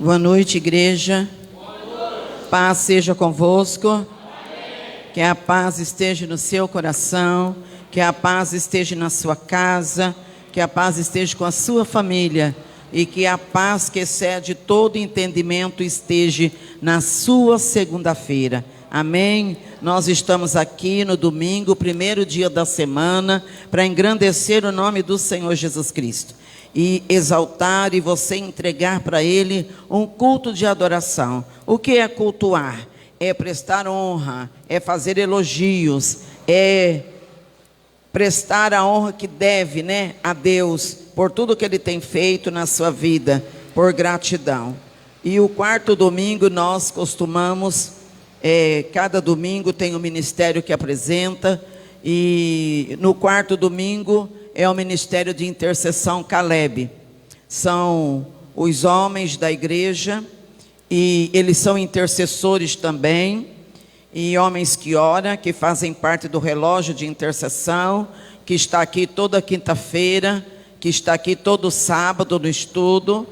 Boa noite, igreja. Paz seja convosco. Amém. Que a paz esteja no seu coração, que a paz esteja na sua casa, que a paz esteja com a sua família e que a paz que excede todo entendimento esteja na sua segunda-feira. Amém? Nós estamos aqui no domingo, primeiro dia da semana, para engrandecer o nome do Senhor Jesus Cristo e exaltar e você entregar para Ele um culto de adoração. O que é cultuar? É prestar honra, é fazer elogios, é prestar a honra que deve, a Deus, por tudo que Ele tem feito na sua vida, por gratidão. E o quarto domingo nós costumamos, cada domingo tem um ministério que apresenta, e no quarto domingo é o ministério de intercessão Caleb. São os homens da igreja e eles são intercessores também, e homens que oram, que fazem parte do relógio de intercessão, que está aqui toda quinta-feira, que está aqui todo sábado no estudo,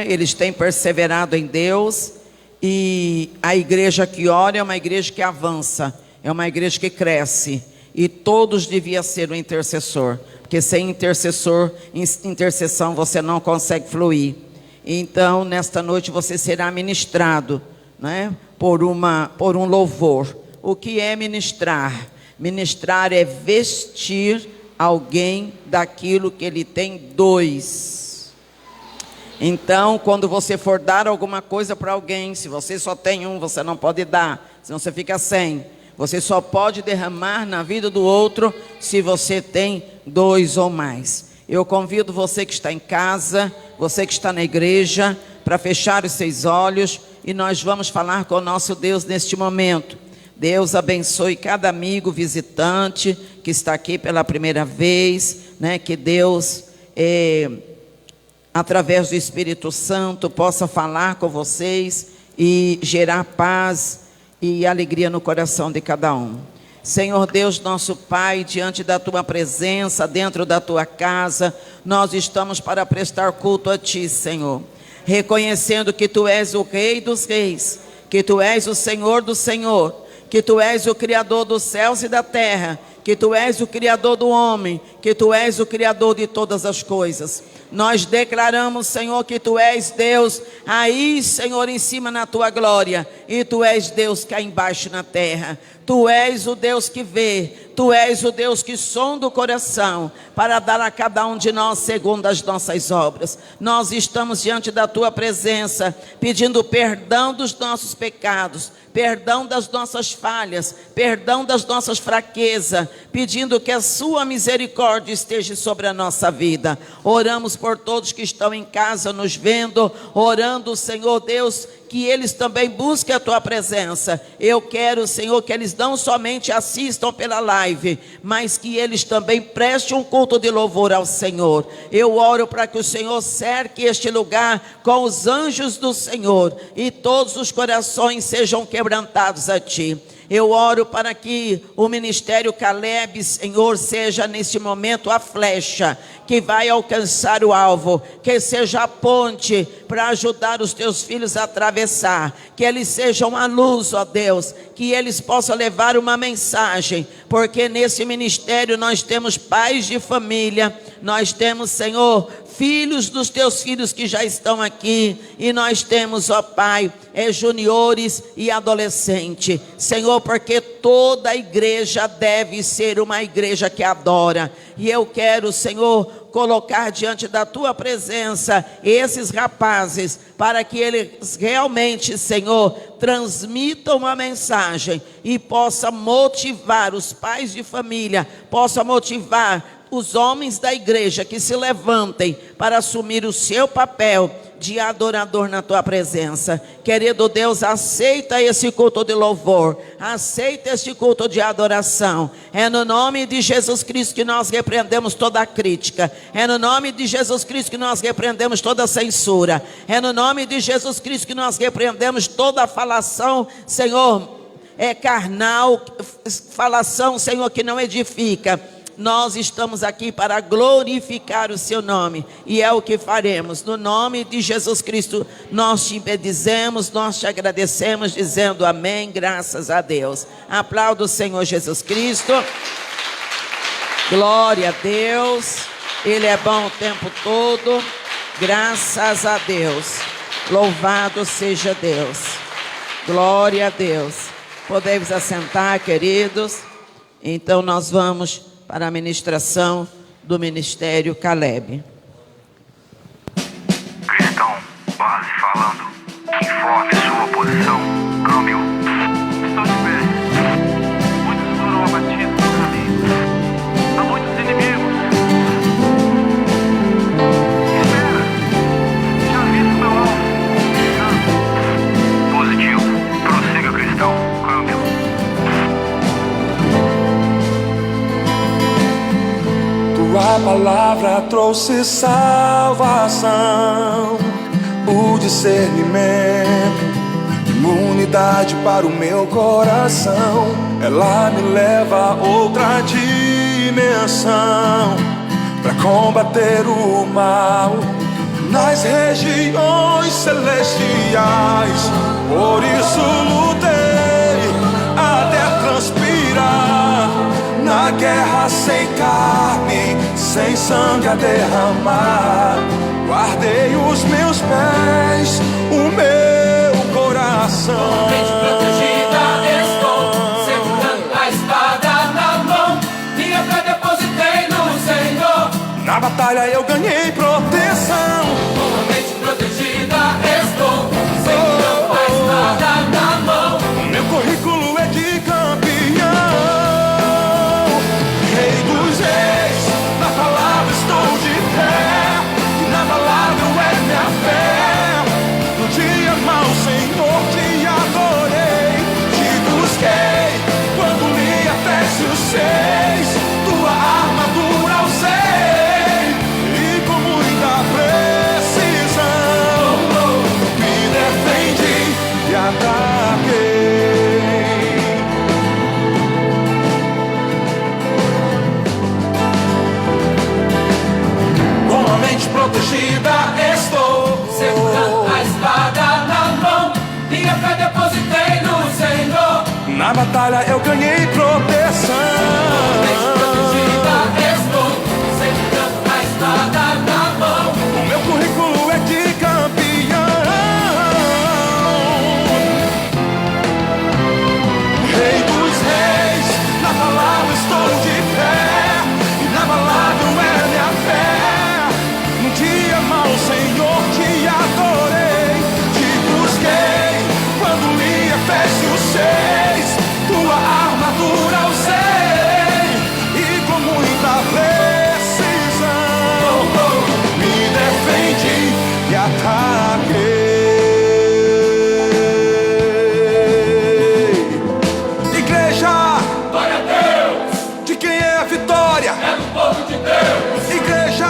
Eles têm perseverado em Deus, e a igreja que ora é uma igreja que avança, é uma igreja que cresce, e todos deviam ser um intercessor, porque sem intercessão você não consegue fluir. Então nesta noite você será ministrado, por um louvor. O que é ministrar? Ministrar é vestir alguém daquilo que ele tem dois. Então quando você for dar alguma coisa para alguém, se você só tem um, você não pode dar, senão você fica sem. Você só pode derramar na vida do outro se você tem dois ou mais. Eu convido você que está em casa, você que está na igreja, para fechar os seus olhos e nós vamos falar com o nosso Deus neste momento. Deus abençoe cada amigo visitante que está aqui pela primeira vez, que Deus, através do Espírito Santo, possa falar com vocês e gerar paz e alegria no coração de cada um. Senhor Deus, nosso Pai, diante da Tua presença, dentro da Tua casa, nós estamos para prestar culto a Ti, Senhor, reconhecendo que Tu és o Rei dos Reis, que Tu és o Senhor do Senhor, que Tu és o Criador dos céus e da terra, que Tu és o Criador do homem, que Tu és o Criador de todas as coisas. Nós declaramos, Senhor, que Tu és Deus aí, Senhor, em cima na Tua glória, e Tu és Deus cá embaixo na terra. Tu és o Deus que vê, Tu és o Deus que sonda o coração, para dar a cada um de nós segundo as nossas obras. Nós estamos diante da Tua presença, pedindo perdão dos nossos pecados, perdão das nossas falhas, perdão das nossas fraquezas, pedindo que a Sua misericórdia esteja sobre a nossa vida. Oramos por todos que estão em casa nos vendo, orando, Senhor Deus, que eles também busquem a Tua presença. Eu quero, Senhor, que eles não somente assistam pela live, mas que eles também prestem um culto de louvor ao Senhor. Eu oro para que o Senhor cerque este lugar com os anjos do Senhor, e todos os corações sejam quebrantados a Ti. Eu oro para que o ministério Caleb, Senhor, seja nesse momento a flecha que vai alcançar o alvo, que seja a ponte para ajudar os Teus filhos a atravessar, que eles sejam a luz, ó Deus, que eles possam levar uma mensagem, porque nesse ministério nós temos pais de família, nós temos, Senhor, filhos dos Teus filhos que já estão aqui, e nós temos, ó Pai, juniores e adolescente, Senhor, porque toda a igreja deve ser uma igreja que adora, e eu quero, Senhor, colocar diante da Tua presença esses rapazes, para que eles realmente, Senhor, transmitam uma mensagem e possa motivar os pais de família, possa motivar os homens da igreja que se levantem para assumir o seu papel de adorador na Tua presença. Querido Deus, aceita esse culto de louvor, aceita esse culto de adoração. É no nome de Jesus Cristo que nós repreendemos toda crítica, é no nome de Jesus Cristo que nós repreendemos toda censura, é no nome de Jesus Cristo que nós repreendemos toda falação, Senhor, carnal, falação, Senhor, que não edifica. nós estamos aqui para glorificar o seu nome, e é o que faremos. No nome de Jesus Cristo, nós te bendizemos, nós te agradecemos, dizendo amém, graças a Deus. Aplauda o Senhor Jesus Cristo. Glória a Deus. Ele é bom o tempo todo. Graças a Deus. Louvado seja Deus. Glória a Deus. Podemos assentar, queridos. Então nós vamos para a ministração do Ministério Caleb. Cristão, base falando. Informe sua posição. Câmbio. Estou de pé. Muitos foram abatidos no caminho. Há muitos inimigos. Espera. Já visto meu alvo. Positivo. Prossiga, cristão. Câmbio. Tua palavra trouxe salvação, o discernimento, imunidade para o meu coração. Ela me leva a outra dimensão, para combater o mal nas regiões celestiais. Por isso lutei até transpirar, na guerra sem carne, sem sangue a derramar. Guardei os meus pés, o meu coração. Totalmente protegida estou, segurando a espada na mão. Minha fé depositei no Senhor. Na batalha eu ganhei proteção. Totalmente protegida estou, segurando a espada na mão. O meu currículo é de campeão, Rei dos reis. Na palavra estou de pé, e na palavra é minha fé. No dia mau, Senhor, te adorei, te busquei quando li Efésios 6. Tua armadura usei, e com muita precisão me defendi e ataquei. Com a mente protegida estou, Segurando a espada na mão. Minha fé depositei no Senhor. na batalha eu ganhei proteção. Totalmente protegida estou, segurando a espada na mão. O meu currículo é de campeão, Rei dos reis. Na palavra estou de pé, e na palavra é minha fé. No dia mau, Senhor, te adorei, te busquei quando li Efésios 6. Tua armadura usei, e com muita precisão me defendi e ataquei. Igreja, Glória a Deus, de quem é a vitória? é do povo de Deus. Igreja,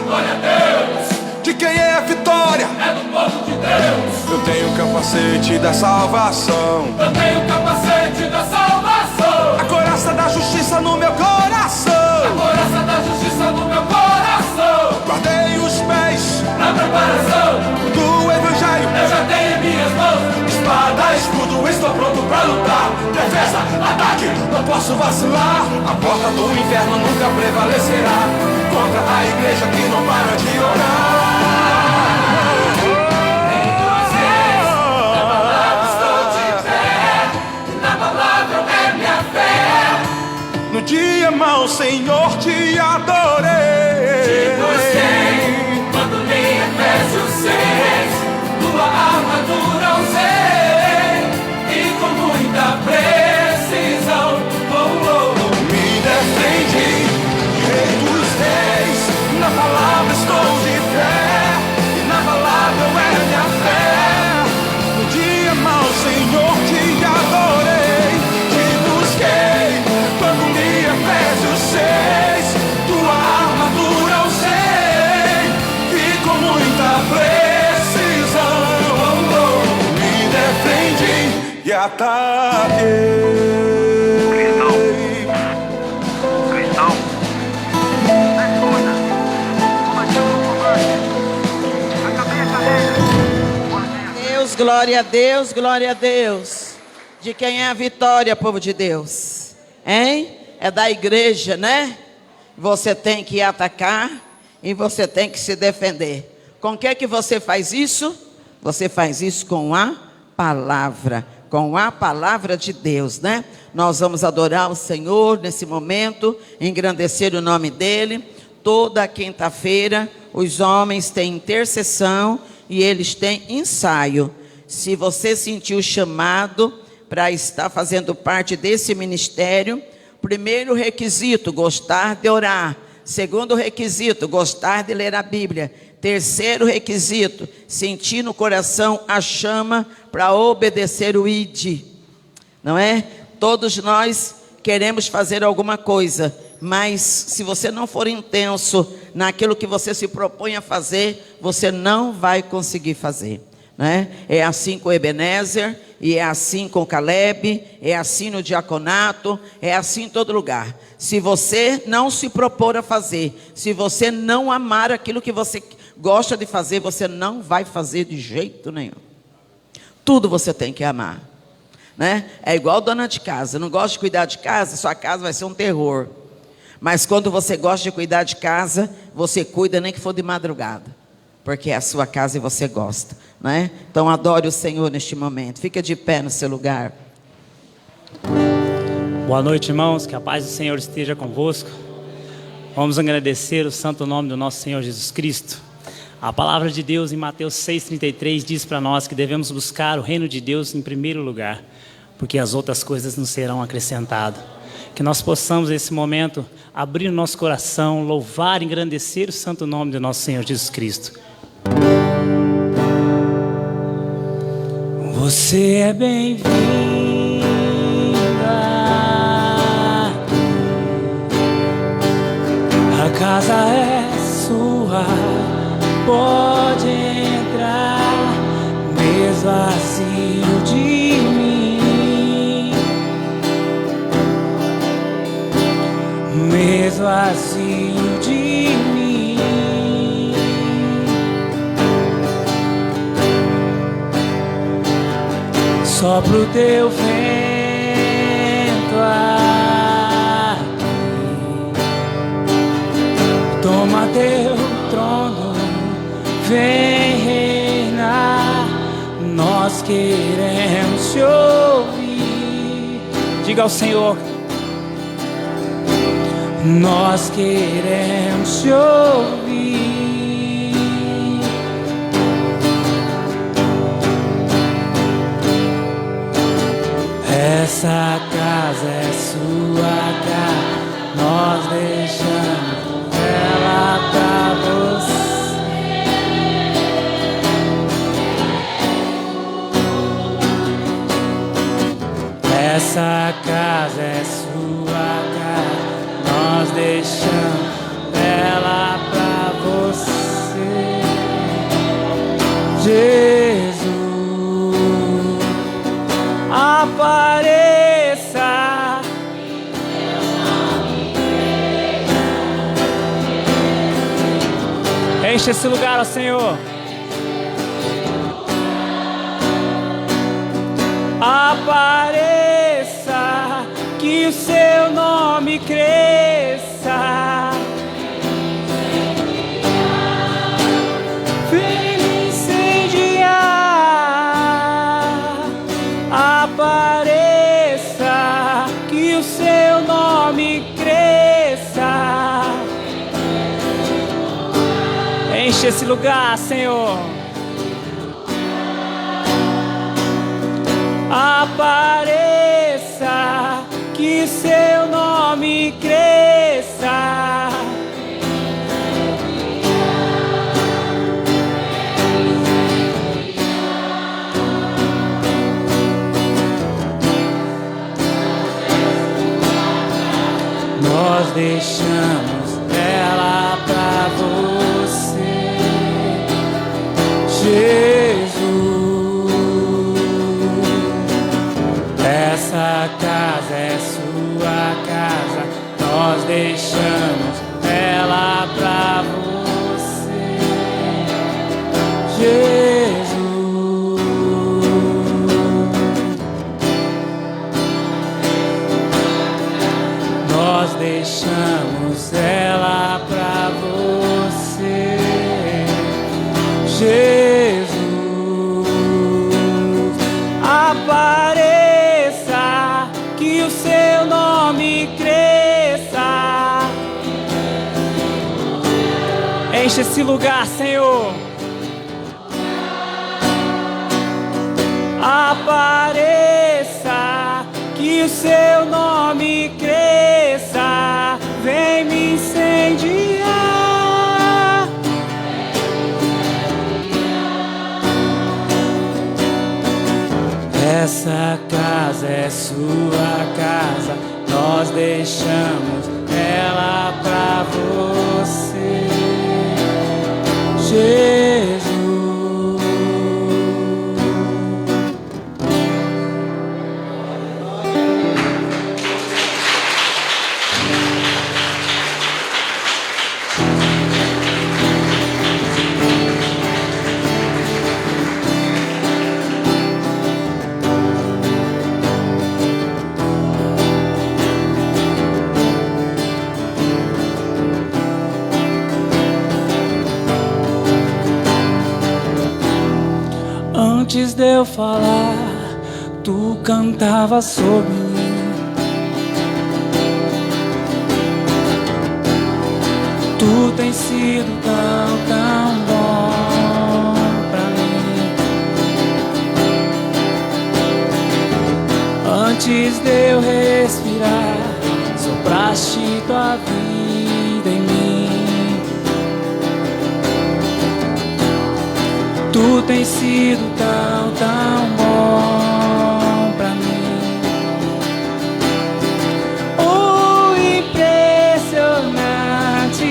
Glória a Deus, de quem é a vitória? é do povo de Deus. Eu tenho o capacete da salvação, Eu tenho o capacete da salvação, a coraça da justiça no meu coração. a coraça da justiça no meu coração. Guardei os pés Na preparação, do evangelho, eu já tenho em minhas mãos espada, escudo, estou pronto pra lutar. Defesa, ataque, não posso vacilar. A porta do inferno nunca prevalecerá contra a igreja que não para de orar. na palavra estou de pé, na palavra é minha fé. No dia mau, Senhor, te adorei. Te busquei quando li Efésios 6. Tua armadura usei, e com muita precisão Me defendi, Rei dos reis. Na palavra estou de pé, e na palavra é minha fé. No dia mau, Senhor, te adorei, te busquei quando li Efésios 6. Tua armadura usei, e com muita precisão me defendi e ataquei. Cristão, glória a Deus, glória a Deus. De quem é a vitória, povo de Deus? Hein? É da igreja, né? Você tem que atacar e você tem que se defender. Com que você faz isso? Você faz isso com a palavra. Com a palavra de Deus, né? Nós vamos adorar o Senhor nesse momento, engrandecer o nome dEle. Toda quinta-feira os homens têm intercessão e eles têm ensaio. Se você sentiu o chamado para estar fazendo parte desse ministério, primeiro requisito, gostar de orar. Segundo requisito, gostar de ler a Bíblia. Terceiro requisito, sentir no coração a chama para obedecer o ID. Não é? Todos nós queremos fazer alguma coisa, mas se você não for intenso naquilo que você se propõe a fazer, você não vai conseguir fazer, né? É assim com Ebenezer, e é assim com Caleb, é assim no diaconato, é assim em todo lugar. Se você não se propor a fazer, se você não amar aquilo que você gosta de fazer, você não vai fazer de jeito nenhum. Tudo você tem que amar, né? É igual dona de casa, não gosta de cuidar de casa, sua casa vai ser um terror. Mas quando você gosta de cuidar de casa, você cuida nem que for de madrugada, porque é a sua casa e você gosta, né? Então adore o Senhor neste momento. Fica de pé no seu lugar. Boa noite, irmãos, que a paz do Senhor esteja convosco. Vamos agradecer o santo nome do nosso Senhor Jesus Cristo. A palavra de Deus em Mateus 6,33 diz para nós que devemos buscar o reino de Deus em primeiro lugar, porque as outras coisas nos serão acrescentadas. Que nós possamos nesse momento abrir o nosso coração, louvar e engrandecer o santo nome do nosso Senhor Jesus Cristo. Você é bem-vinda, a casa é sua, pode entrar, mesmo vazio de mim, mesmo vazio de mim. Sopra o teu vento aqui, toma teu trono, vem reinar. Nós queremos te ouvir. Diga ao Senhor: nós queremos te ouvir. Essa casa é sua casa, nós deixamos ela pra você. Essa casa é sua casa, nós deixamos ela pra você. Jesus, apareça. Enche esse lugar, ó Senhor. Apareça, que o seu nome cresça. Vem me incendiar. Apareça, que o seu nome cresça. Enche esse lugar, Senhor. Apareça, que seu nome cresça. Nós deixamos ela pra você, Jesus. Essa casa é sua casa, nós deixamos ela pra você, Jesus. Jesus, apareça, que o seu nome cresça. Enche esse lugar, Senhor. Apareça, que o seu nome cresça. Vem me incendiar. Essa casa é sua casa, nós deixamos ela pra você, Jesus. Antes de eu falar, tu cantava sobre mim. Tu tens sido tão, tão bom pra mim. Antes de eu respirar, sopraste tua vida em mim. Tu tens sido tão, tão bom pra mim. Oh, impressionante,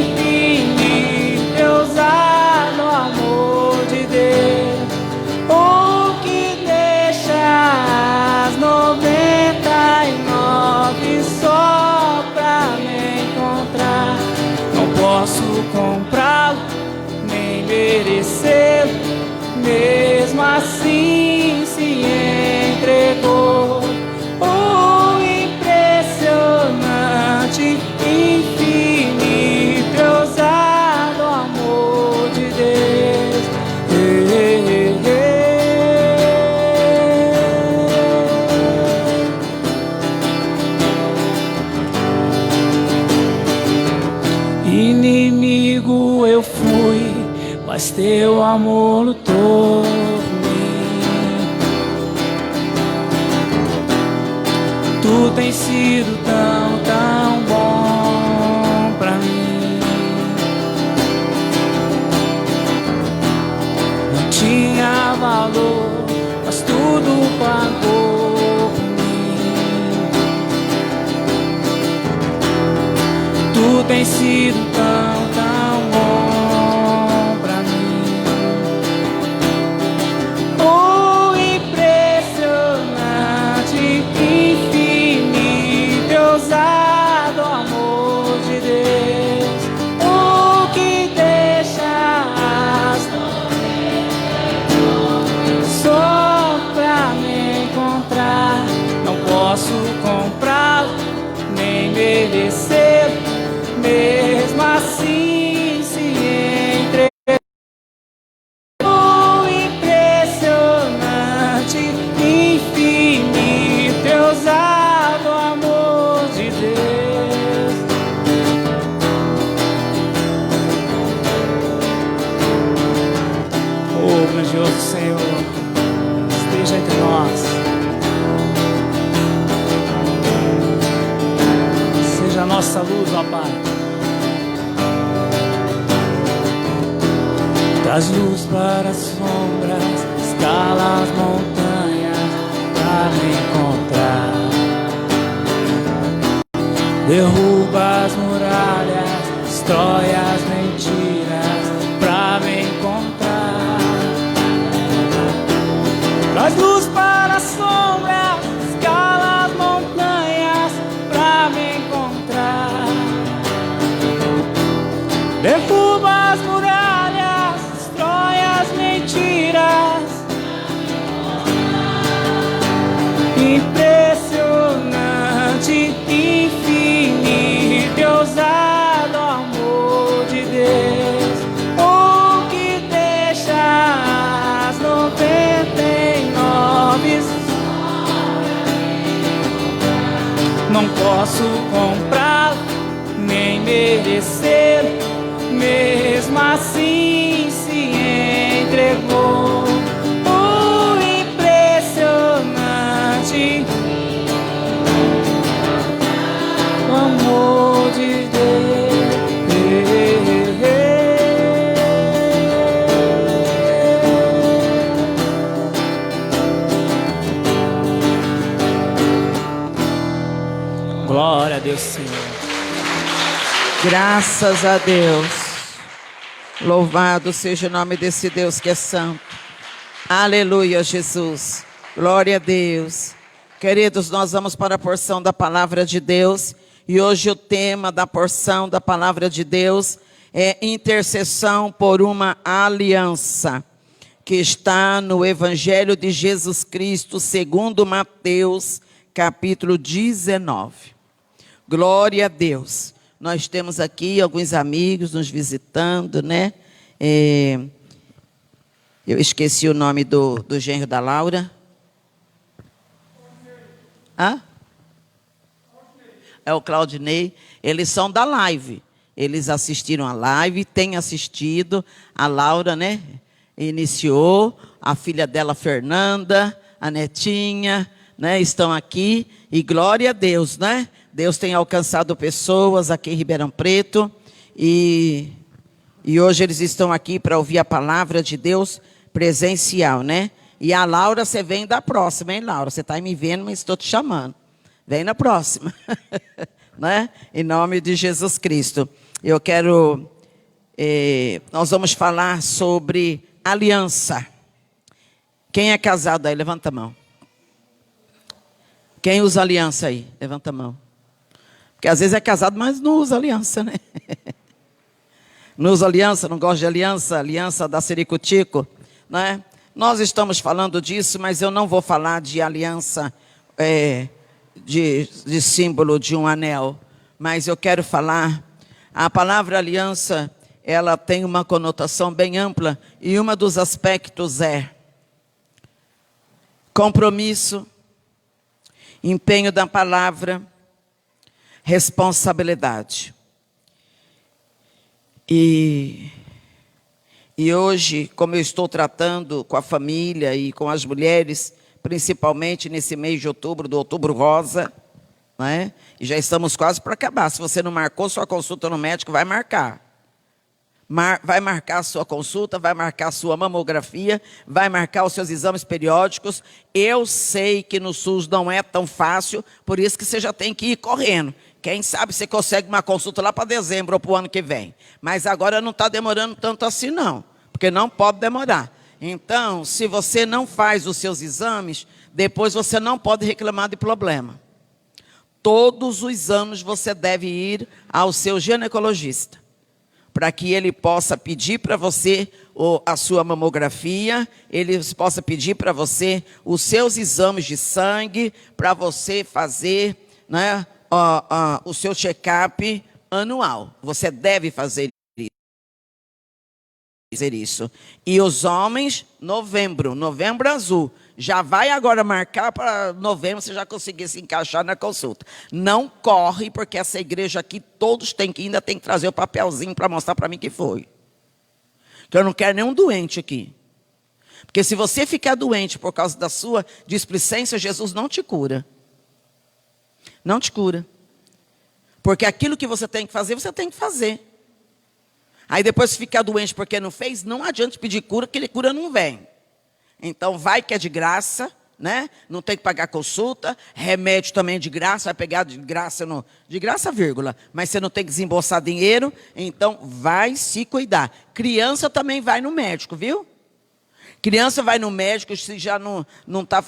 infinito, ousado amor de Deus. Oh, que deixa as 99 só pra me encontrar. Não posso comprá-lo, nem merecer. Mesmo assim se entregou. Oh, impressionante, infinito, ousado amor de Deus. Inimigo eu fui, mas teu amor lutou por mim. Tu tens sido tão, tão bom pra mim. Não tinha valor, mas tudo pagou por mim. Tu tens sido tão, tão bom. Ousado amor de Deus, o que deixa as só pra me encontrar. Não posso comprá-lo, nem merecer. Mesmo assim se entregou. Oh, impressionante, infinito, ousado amor de Deus. Oh, grandioso Senhor, esteja entre nós. Seja a nossa luz, ó Pai. Traz luz para as sombras, escala as montanhas para me encontrar. Derruba as muralhas, destrói as mentiras pra me encontrar. Traz luz para as sombras, escala as montanhas pra me encontrar. Derruba as muralhas, destrói as mentiras. Impressionante, infinito, ousado amor de Deus. Oh, que Deus posso comprá-lo, nem merecer, mesmo assim se entregou. O impressionante amor de Deus. Glória a Deus, Senhor. Graças a Deus. Louvado seja o nome desse Deus que é santo. Aleluia, Jesus. Glória a Deus. Queridos, nós vamos para a porção da palavra de Deus. E hoje o tema da porção da palavra de Deus é intercessão por uma aliança, que está no Evangelho de Jesus Cristo, segundo Mateus, capítulo 19. Glória a Deus. Nós temos aqui alguns amigos nos visitando, né? Eu esqueci o nome do genro da Laura. Hã? É o Claudinei. Eles são da live. Eles assistiram a live, têm assistido. A Laura, né? Iniciou. A filha dela, Fernanda, a netinha, né? Estão aqui. E glória a Deus, né? Deus tem alcançado pessoas aqui em Ribeirão Preto. E hoje eles estão aqui para ouvir a palavra de Deus presencial, né? E a Laura, você vem da próxima, hein, Laura? Você está me vendo, mas estou te chamando. Vem na próxima, né? Em nome de Jesus Cristo. Eu quero... nós vamos falar sobre aliança. Quem é casado aí? Levanta a mão. Quem usa aliança aí? Levanta a mão. Porque às vezes é casado, mas não usa aliança, né? Não usa aliança, não gosta de aliança, aliança da Ciricutico, né? Nós estamos falando disso, mas eu não vou falar de aliança, de símbolo de um anel. Mas eu quero falar, a palavra aliança, ela tem uma conotação bem ampla, e um dos aspectos é compromisso, empenho da palavra, responsabilidade. E hoje, como eu estou tratando com a família e com as mulheres, principalmente nesse mês de outubro, do Outubro Rosa, né? E já estamos quase para acabar. Se você não marcou sua consulta no médico, vai marcar. Vai marcar a sua consulta, vai marcar a sua mamografia, vai marcar os seus exames periódicos. Eu sei que no SUS não é tão fácil, por isso que você já tem que ir correndo. Quem sabe você consegue uma consulta lá para dezembro ou para o ano que vem. Mas agora não está demorando tanto assim não, porque não pode demorar. Então, se você não faz os seus exames, depois você não pode reclamar de problema. Todos os anos você deve ir ao seu ginecologista, para que ele possa pedir para você a sua mamografia, ele possa pedir para você os seus exames de sangue, para você fazer, né, o seu check-up anual. Você deve fazer isso. E os homens, novembro azul. Já vai agora marcar para novembro, você já conseguir se encaixar na consulta. Não corre, porque essa igreja aqui, todos ainda tem que trazer o papelzinho para mostrar para mim que foi. Que eu não quero nenhum doente aqui. Porque se você ficar doente por causa da sua displicência, Jesus não te cura. Não te cura. Porque aquilo que você tem que fazer, você tem que fazer. Aí depois se ficar doente porque não fez, não adianta pedir cura, que ele cura não vem. Então vai que é de graça, né? Não tem que pagar consulta, remédio também de graça, vai pegar de graça, de graça, vírgula, mas você não tem que desembolsar dinheiro, então vai se cuidar. Criança também vai no médico, viu? Criança vai no médico, se já não está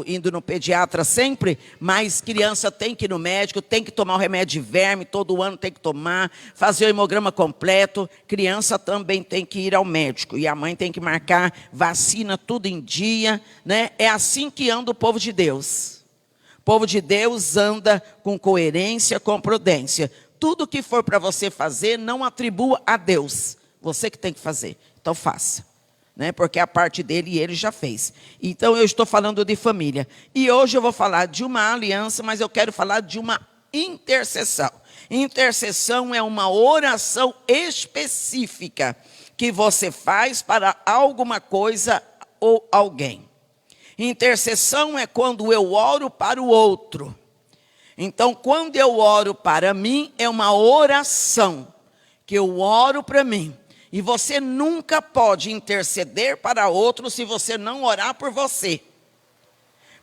indo no pediatra sempre, mas criança tem que ir no médico, tem que tomar o remédio de verme, todo ano tem que tomar, fazer o hemograma completo. Criança também tem que ir ao médico, e a mãe tem que marcar vacina, tudo em dia, né? É assim que anda o povo de Deus. O povo de Deus anda com coerência, com prudência. Tudo que for para você fazer, não atribua a Deus. Você que tem que fazer, então faça. Né? Porque a parte dele e ele já fez. Então eu estou falando de família. E hoje eu vou falar de uma aliança, mas eu quero falar de uma intercessão. Intercessão é uma oração específica que você faz para alguma coisa ou alguém. Intercessão é quando eu oro para o outro. Então, quando eu oro para mim, é uma oração que eu oro para mim. E você nunca pode interceder para outro se você não orar por você.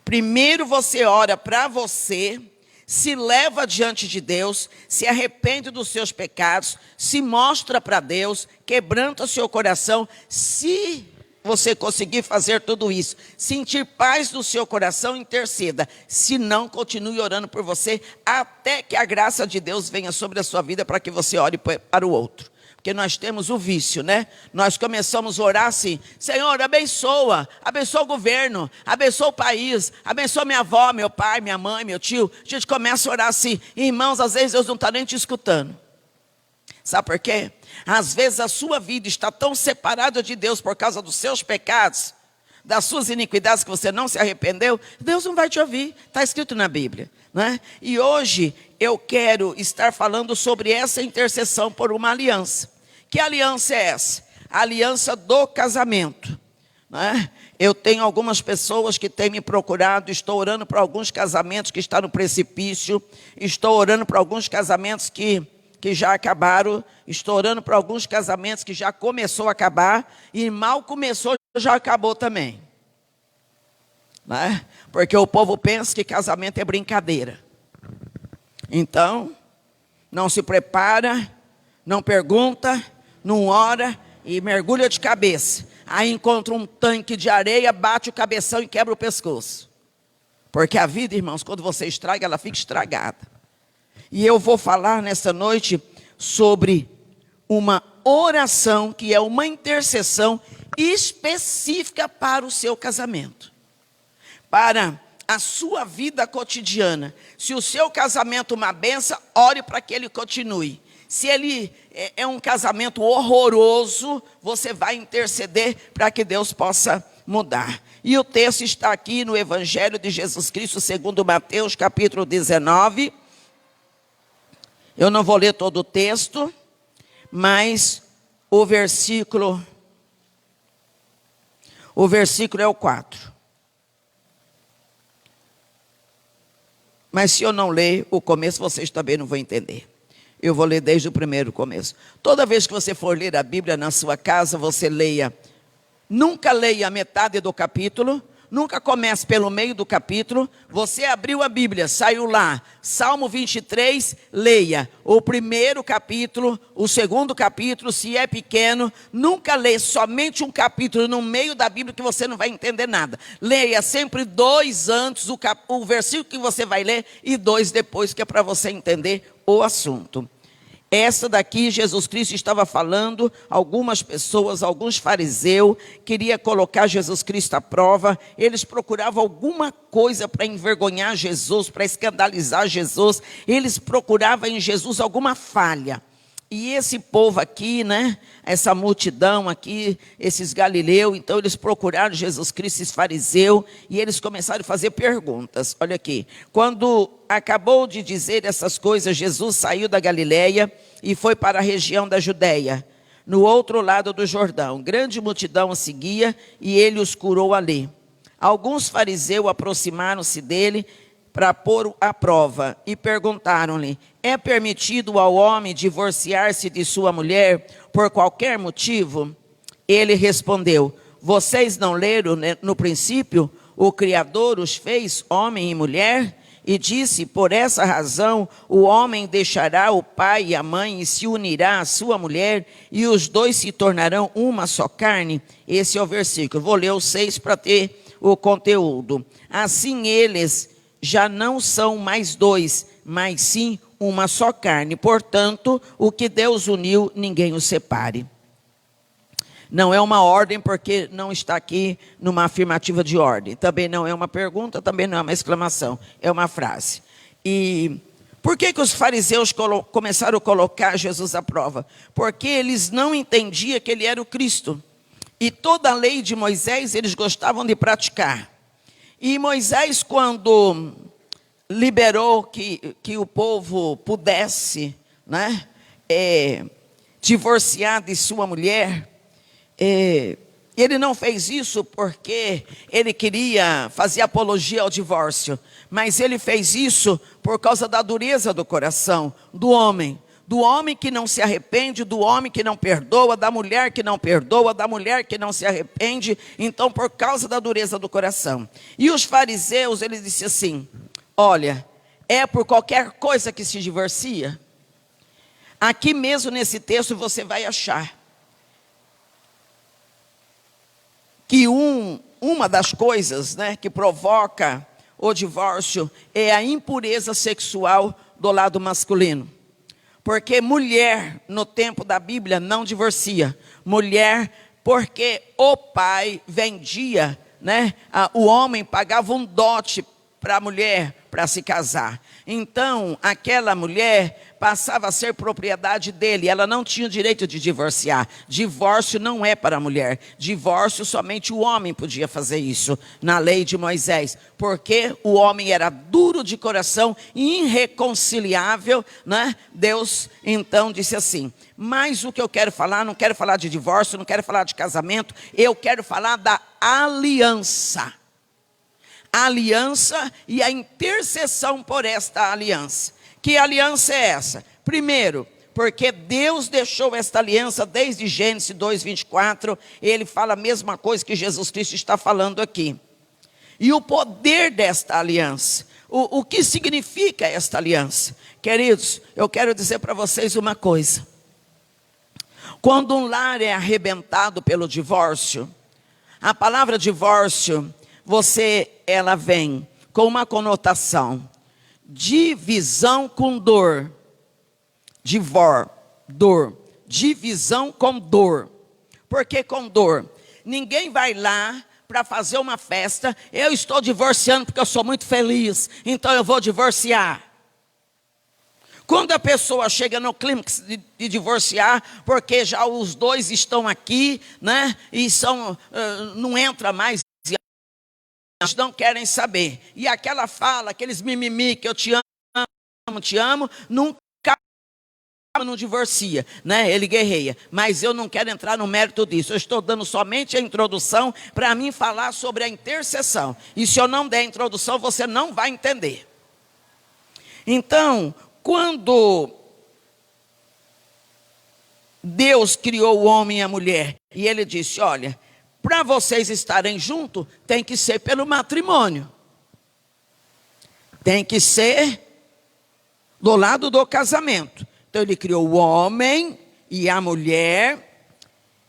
Primeiro você ora para você, se leva diante de Deus, se arrepende dos seus pecados, se mostra para Deus, quebranta o seu coração. Se você conseguir fazer tudo isso, sentir paz no seu coração, interceda. Se não, continue orando por você, até que a graça de Deus venha sobre a sua vida, para que você ore para o outro. Porque nós temos o vício, né? Nós começamos a orar assim: Senhor, abençoa o governo, abençoa o país, abençoa minha avó, meu pai, minha mãe, meu tio. A gente começa a orar assim. Irmãos, às vezes Deus não está nem te escutando. Sabe por quê? Às vezes a sua vida está tão separada de Deus por causa dos seus pecados, das suas iniquidades, que você não se arrependeu. Deus não vai te ouvir, está escrito na Bíblia, não é? E hoje eu quero estar falando sobre essa intercessão por uma aliança. Que aliança é essa? A aliança do casamento, não é? Eu tenho algumas pessoas que têm me procurado, estou orando para alguns casamentos que estão no precipício, estou orando para alguns casamentos que já acabaram, estou orando para alguns casamentos que já começou a acabar, e mal começou, já acabou também. Não é? Porque o povo pensa que casamento é brincadeira. Então, não se prepara, não pergunta, não ora e mergulha de cabeça. Aí encontra um tanque de areia, bate o cabeção e quebra o pescoço. Porque a vida, irmãos, quando você estraga, ela fica estragada. E eu vou falar nessa noite sobre uma oração que é uma intercessão específica para o seu casamento, para a sua vida cotidiana. Se o seu casamento é uma benção, ore para que ele continue. Se ele é um casamento horroroso, você vai interceder para que Deus possa mudar. E o texto está aqui no Evangelho de Jesus Cristo, segundo Mateus, capítulo 19. Eu não vou ler todo o texto, mas o versículo é o 4. Mas se eu não ler o começo, vocês também não vão entender. Eu vou ler desde o primeiro começo. Toda vez que você for ler a Bíblia na sua casa, você leia. Nunca leia a metade do capítulo. Nunca comece pelo meio do capítulo. Você abriu a Bíblia, saiu lá, Salmo 23, leia o primeiro capítulo, o segundo capítulo, se é pequeno. Nunca leia somente um capítulo no meio da Bíblia, que você não vai entender nada. Leia sempre 2 antes o versículo que você vai ler e 2 depois, que é para você entender o assunto. Essa daqui, Jesus Cristo estava falando, algumas pessoas, alguns fariseus, queriam colocar Jesus Cristo à prova. Eles procuravam alguma coisa para envergonhar Jesus, para escandalizar Jesus. Eles procuravam em Jesus alguma falha. E esse povo aqui, né, essa multidão aqui, esses galileus, então eles procuraram Jesus Cristo, esses fariseus, e eles começaram a fazer perguntas. Olha aqui, quando acabou de dizer essas coisas, Jesus saiu da Galileia e foi para a região da Judeia, no outro lado do Jordão. Grande multidão o seguia e ele os curou ali. Alguns fariseus aproximaram-se dele para pôr à prova e perguntaram-lhe: é permitido ao homem divorciar-se de sua mulher por qualquer motivo? Ele respondeu: vocês não leram no princípio? O Criador os fez homem e mulher e disse: por essa razão o homem deixará o pai e a mãe e se unirá à sua mulher e os dois se tornarão uma só carne. Esse é o versículo. Vou ler o 6 para ter o conteúdo. Assim eles já não são mais dois, mas sim uma só carne. Portanto, o que Deus uniu, ninguém o separe. Não é uma ordem, porque não está aqui numa afirmativa de ordem. Também não é uma pergunta, também não é uma exclamação. É uma frase. E por que os fariseus começaram a colocar Jesus à prova? Porque eles não entendiam que ele era o Cristo. E toda a lei de Moisés eles gostavam de praticar. E Moisés, quando liberou que o povo pudesse, né, divorciar de sua mulher. Ele não fez isso porque ele queria fazer apologia ao divórcio, mas ele fez isso por causa da dureza do coração do homem que não se arrepende, do homem que não perdoa, da mulher que não perdoa, da mulher que não se arrepende. Então, por causa da dureza do coração. E os fariseus, eles disseram assim: olha, é por qualquer coisa que se divorcia. Aqui mesmo nesse texto você vai achar que uma das coisas, né, que provoca o divórcio é a impureza sexual do lado masculino. Porque mulher, no tempo da Bíblia, não divorcia. Mulher, porque o pai vendia, né, o homem pagava um dote para a mulher para se casar. Então, aquela mulher passava a ser propriedade dele, ela não tinha o direito de divorciar. Divórcio não é para a mulher, divórcio somente o homem podia fazer isso, na lei de Moisés, porque o homem era duro de coração, irreconciliável, né? Deus então disse assim: mas o que eu quero falar, não quero falar de divórcio, não quero falar de casamento, eu quero falar da aliança. A aliança e a intercessão por esta aliança. Que aliança é essa? Primeiro, porque Deus deixou esta aliança desde Gênesis 2:24, ele fala a mesma coisa que Jesus Cristo está falando aqui. E o poder desta aliança, o que significa esta aliança? Queridos, eu quero dizer para vocês uma coisa. Quando um lar é arrebentado pelo divórcio, a palavra divórcio, ela vem com uma conotação: divisão com dor. Dor. Divisão com dor. Por que com dor? Ninguém vai lá para fazer uma festa: eu estou divorciando porque eu sou muito feliz, então eu vou divorciar. Quando a pessoa chega no clímax de divorciar, porque já os dois estão aqui, né, e não entra mais, eles não querem saber. E aquela fala, aqueles mimimi que eu te amo, nunca não divorcia, né? Ele guerreia. Mas eu não quero entrar no mérito disso. Eu estou dando somente a introdução para mim falar sobre a intercessão. E se eu não der a introdução, você não vai entender. Então, quando Deus criou o homem e a mulher, e ele disse: olha, para vocês estarem juntos, tem que ser pelo matrimônio. Tem que ser do lado do casamento. Então ele criou o homem e a mulher.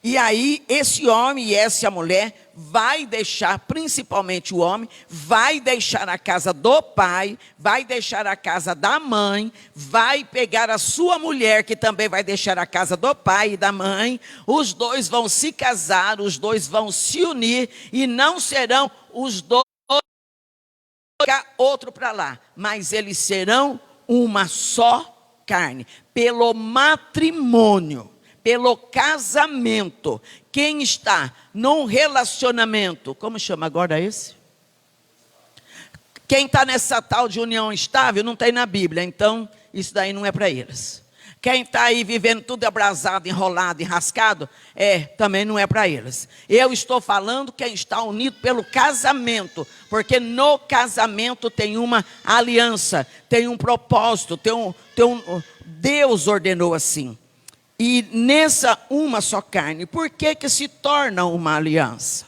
E aí esse homem e essa mulher vai deixar, principalmente o homem, vai deixar a casa do pai, vai deixar a casa da mãe, vai pegar a sua mulher, que também vai deixar a casa do pai e da mãe. Os dois vão se casar, os dois vão se unir, e não serão os dois outro para lá, mas eles serão uma só carne, pelo matrimônio. Pelo casamento. Quem está num relacionamento, como chama agora esse? Quem está nessa tal de união estável, não tem na Bíblia, então isso daí não é para eles. Quem está aí vivendo tudo abrasado, enrolado, enrascado, também não é para eles. Eu estou falando quem está unido pelo casamento, porque no casamento tem uma aliança, tem um propósito, Deus ordenou assim. E nessa uma só carne, por que se torna uma aliança?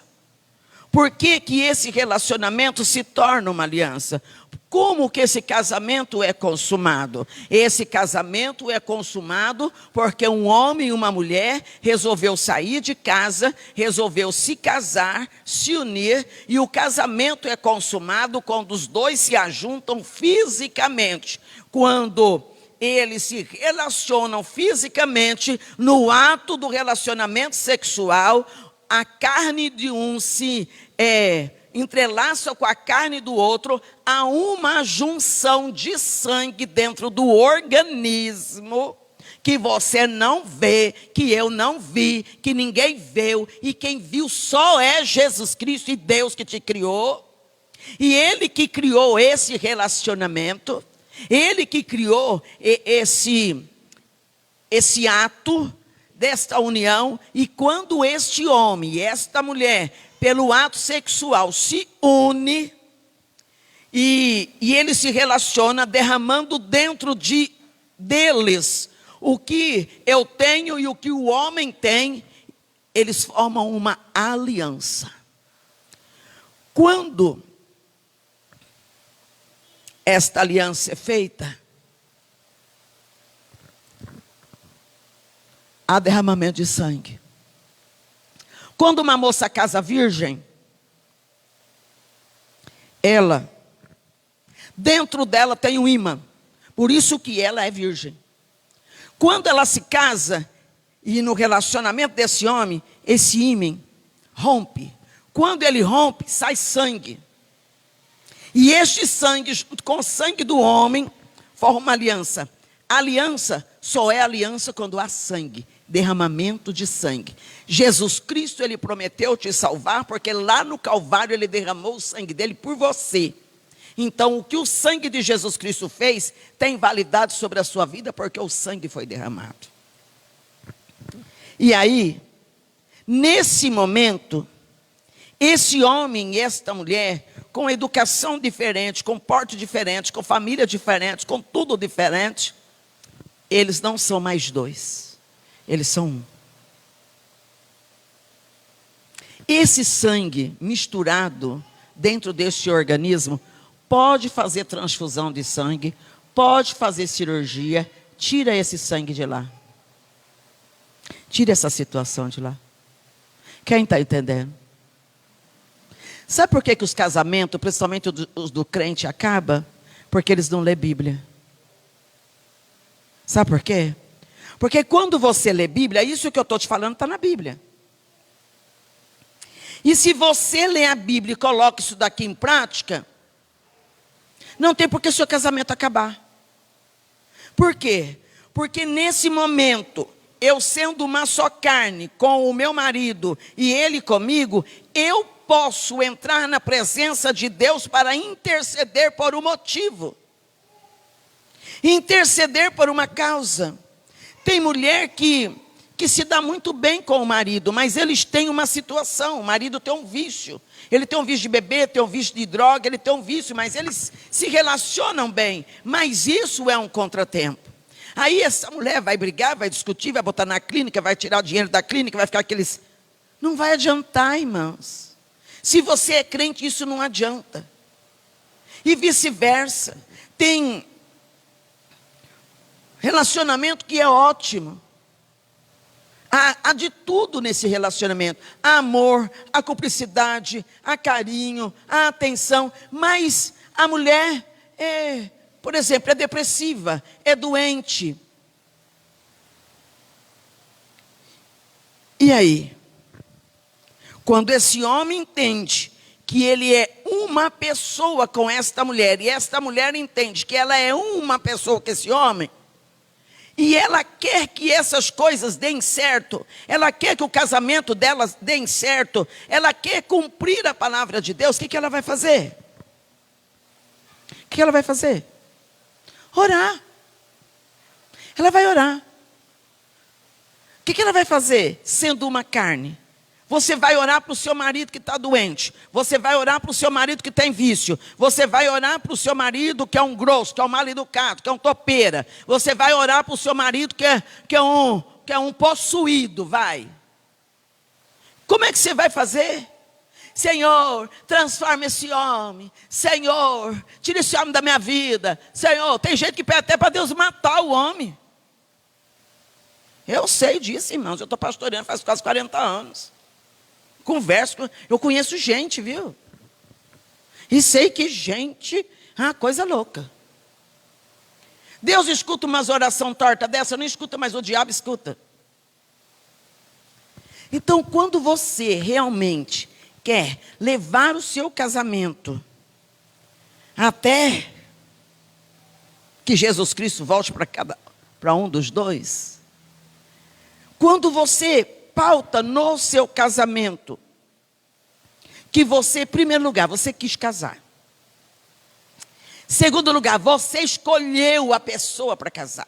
Por que esse relacionamento se torna uma aliança? Como que esse casamento é consumado? Esse casamento é consumado porque um homem e uma mulher resolveu sair de casa, resolveu se casar, se unir, e o casamento é consumado quando os dois se ajuntam fisicamente, quando eles se relacionam fisicamente. No ato do relacionamento sexual, a carne de um se entrelaça com a carne do outro, há uma junção de sangue dentro do organismo que você não vê, que eu não vi, que ninguém viu, e quem viu só é Jesus Cristo e Deus que te criou. E Ele que criou esse relacionamento, Ele que criou esse ato desta união. E quando este homem e esta mulher, pelo ato sexual, se une, e ele se relaciona derramando dentro deles o que eu tenho e o que o homem tem, eles formam uma aliança. Quando esta aliança é feita, há derramamento de sangue. Quando uma moça casa virgem, ela, dentro dela tem um ímã, por isso que ela é virgem. Quando ela se casa, e no relacionamento desse homem, esse ímã rompe. Quando ele rompe, sai sangue. E este sangue, junto com o sangue do homem, forma uma aliança. A aliança só é aliança quando há sangue, derramamento de sangue. Jesus Cristo, Ele prometeu te salvar, porque lá no Calvário Ele derramou o sangue dele por você. Então, o que o sangue de Jesus Cristo fez, tem validade sobre a sua vida, porque o sangue foi derramado. E aí, nesse momento, esse homem e esta mulher, com educação diferente, com porte diferente, com família diferente, com tudo diferente, eles não são mais dois, eles são um. Esse sangue misturado dentro deste organismo pode fazer transfusão de sangue, pode fazer cirurgia. Tira esse sangue de lá. Tira essa situação de lá. Quem está entendendo? Sabe por que os casamentos, principalmente os do crente, acabam? Porque eles não lêem Bíblia. Sabe por quê? Porque quando você lê Bíblia, isso que eu estou te falando está na Bíblia. E se você lê a Bíblia e coloca isso daqui em prática, não tem por que seu casamento acabar. Por quê? Porque nesse momento, eu sendo uma só carne com o meu marido e ele comigo, eu posso entrar na presença de Deus para interceder por um motivo. Interceder por uma causa. Tem mulher que se dá muito bem com o marido, mas eles têm uma situação. O marido tem um vício. Ele tem um vício de beber, tem um vício de droga, ele tem um vício, mas eles se relacionam bem. Mas isso é um contratempo. Aí essa mulher vai brigar, vai discutir, vai botar na clínica, vai tirar o dinheiro da clínica, vai ficar aqueles... Não vai adiantar, irmãos. Se você é crente, isso não adianta. E vice-versa. Tem relacionamento que é ótimo. Há de tudo nesse relacionamento. Há amor, há cumplicidade, há carinho, há atenção. Mas a mulher, por exemplo, é depressiva, é doente. E aí? Quando esse homem entende que ele é uma pessoa com esta mulher, e esta mulher entende que ela é uma pessoa com esse homem, e ela quer que essas coisas deem certo, ela quer que o casamento delas dê certo, ela quer cumprir a palavra de Deus, o que ela vai fazer? O que ela vai fazer? Orar. Ela vai orar. O que ela vai fazer sendo uma carne? Você vai orar para o seu marido que está doente. Você vai orar para o seu marido que tem vício. Você vai orar para o seu marido que é um grosso, que é um mal educado, que é um topeira. Você vai orar para o seu marido que é um possuído, vai. Como é que você vai fazer? Senhor, transforma esse homem. Senhor, tira esse homem da minha vida. Senhor, tem gente que pede até para Deus matar o homem. Eu sei disso, irmãos. Eu estou pastoreando faz quase 40 anos. Converso, eu conheço gente, viu? E sei que gente, coisa louca. Deus escuta umas orações tortas dessa, não escuta, mas o diabo escuta. Então, quando você realmente quer levar o seu casamento até que Jesus Cristo volte para um dos dois, quando você pauta no seu casamento, que você, em primeiro lugar, você quis casar. Segundo lugar, você escolheu a pessoa para casar.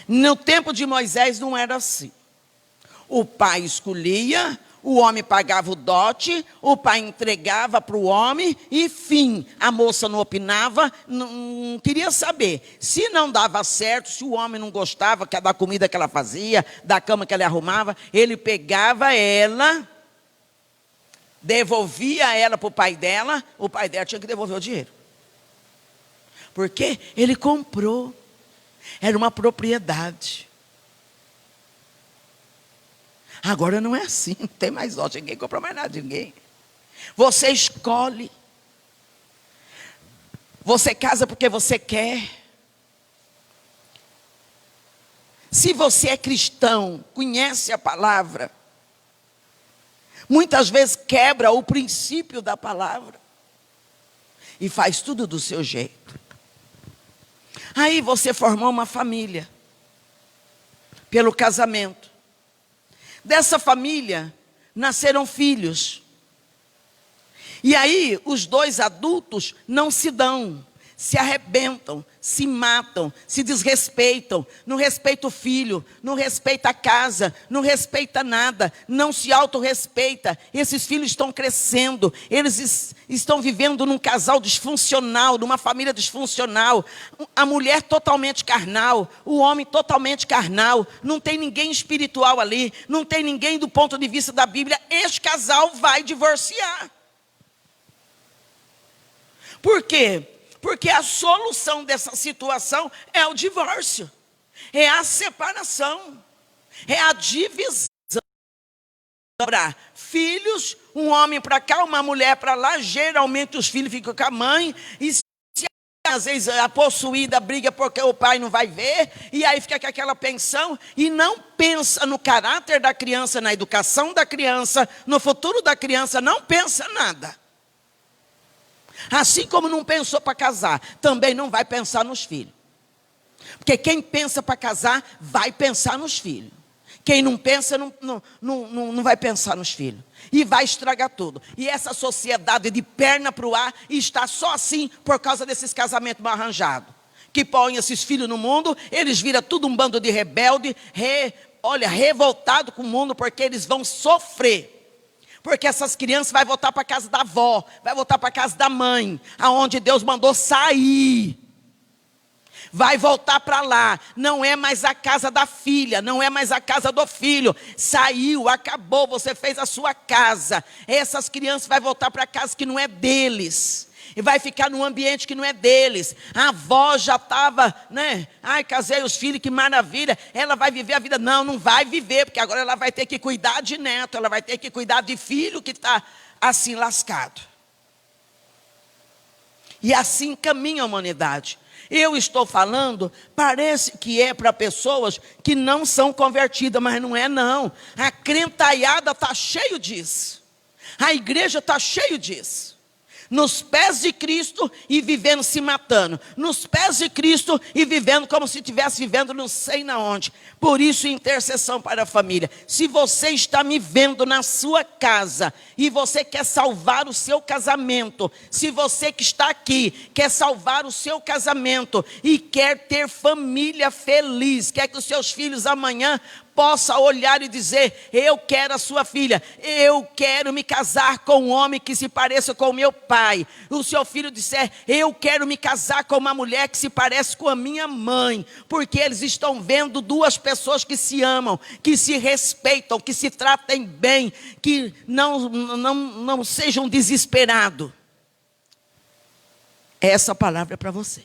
No tempo de Moisés não era assim. O pai escolhia, o homem pagava o dote, o pai entregava para o homem e fim. A moça não opinava, não queria saber. Se não dava certo, se o homem não gostava da comida que ela fazia, da cama que ela arrumava, ele pegava ela, devolvia ela para o pai dela tinha que devolver o dinheiro. Porque ele comprou, era uma propriedade. Agora não é assim, não tem mais loja, ninguém compra mais nada de ninguém. Você escolhe. Você casa porque você quer. Se você é cristão, conhece a palavra, muitas vezes quebra o princípio da palavra e faz tudo do seu jeito. Aí você formou uma família pelo casamento. Dessa família nasceram filhos. E aí os dois adultos não se dão, se arrebentam, se matam, se desrespeitam, não respeita o filho, não respeita a casa, não respeita nada, não se autorrespeita. Esses filhos estão crescendo, eles estão vivendo num casal disfuncional, numa família disfuncional. A mulher totalmente carnal, o homem totalmente carnal, não tem ninguém espiritual ali, não tem ninguém do ponto de vista da Bíblia. Este casal vai divorciar. Por quê? Porque a solução dessa situação é o divórcio, é a separação, é a divisão. Filhos, um homem para cá, uma mulher para lá, geralmente os filhos ficam com a mãe, e se às vezes a possuída briga porque o pai não vai ver, e aí fica com aquela pensão, e não pensa no caráter da criança, na educação da criança, no futuro da criança, não pensa nada. Assim como não pensou para casar, também não vai pensar nos filhos. Porque quem pensa para casar, vai pensar nos filhos. Quem não pensa, não vai pensar nos filhos. E vai estragar tudo. E essa sociedade de perna para o ar está só assim por causa desses casamentos mal arranjados. Que põem esses filhos no mundo, eles viram tudo um bando de rebelde, revoltado com o mundo, porque eles vão sofrer. Porque essas crianças vão voltar para a casa da avó, vai voltar para a casa da mãe, aonde Deus mandou sair. Vai voltar para lá, não é mais a casa da filha, não é mais a casa do filho. Saiu, acabou, você fez a sua casa. Essas crianças vão voltar para a casa que não é deles. E vai ficar num ambiente que não é deles. A avó já estava, né? Ai, casei os filhos, que maravilha. Ela vai viver a vida. Não, não vai viver, porque agora ela vai ter que cuidar de neto. Ela vai ter que cuidar de filho que está assim lascado. E assim caminha a humanidade. Eu estou falando, parece que é para pessoas que não são convertidas, mas não é não. A crentaiada está cheio disso. A igreja está cheio disso. Nos pés de Cristo e vivendo se matando. Nos pés de Cristo e vivendo como se estivesse vivendo não sei na onde. Por isso, intercessão para a família. Se você está me vendo na sua casa e você quer salvar o seu casamento, se você que está aqui quer salvar o seu casamento e quer ter família feliz, quer que os seus filhos amanhã possa olhar e dizer: eu quero a sua filha, eu quero me casar com um homem que se pareça com o meu pai. O seu filho disser: eu quero me casar com uma mulher que se parece com a minha mãe, porque eles estão vendo duas pessoas que se amam, que se respeitam, que se tratem bem, que não sejam desesperados. Essa palavra é para você.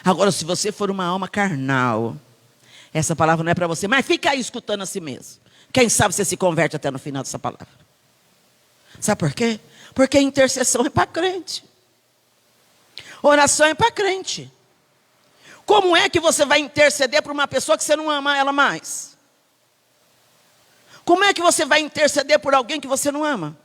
Agora, se você for uma alma carnal, essa palavra não é para você, mas fica aí escutando a si mesmo. Quem sabe você se converte até no final dessa palavra. Sabe por quê? Porque intercessão é para crente. Oração é para crente. Como é que você vai interceder por uma pessoa que você não ama ela mais? Como é que você vai interceder por alguém que você não ama?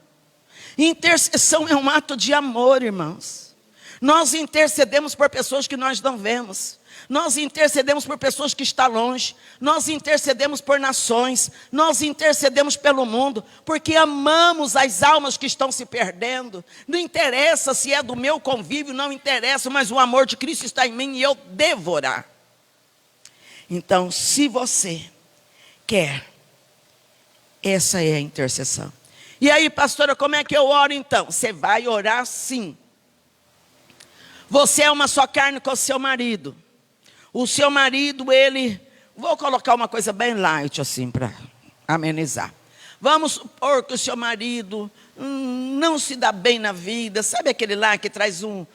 Intercessão é um ato de amor, irmãos. Nós intercedemos por pessoas que nós não vemos. Nós intercedemos por pessoas que estão longe. Nós intercedemos por nações. Nós intercedemos pelo mundo. Porque amamos as almas que estão se perdendo. Não interessa se é do meu convívio, não interessa. Mas o amor de Cristo está em mim e eu devo orar. Então, se você quer, essa é a intercessão. E aí, pastora, como é que eu oro então? Você vai orar sim. Você é uma só carne com o seu marido. O seu marido, ele... Vou colocar uma coisa bem light assim para amenizar. Vamos supor que o seu marido não se dá bem na vida. Sabe aquele lá que traz um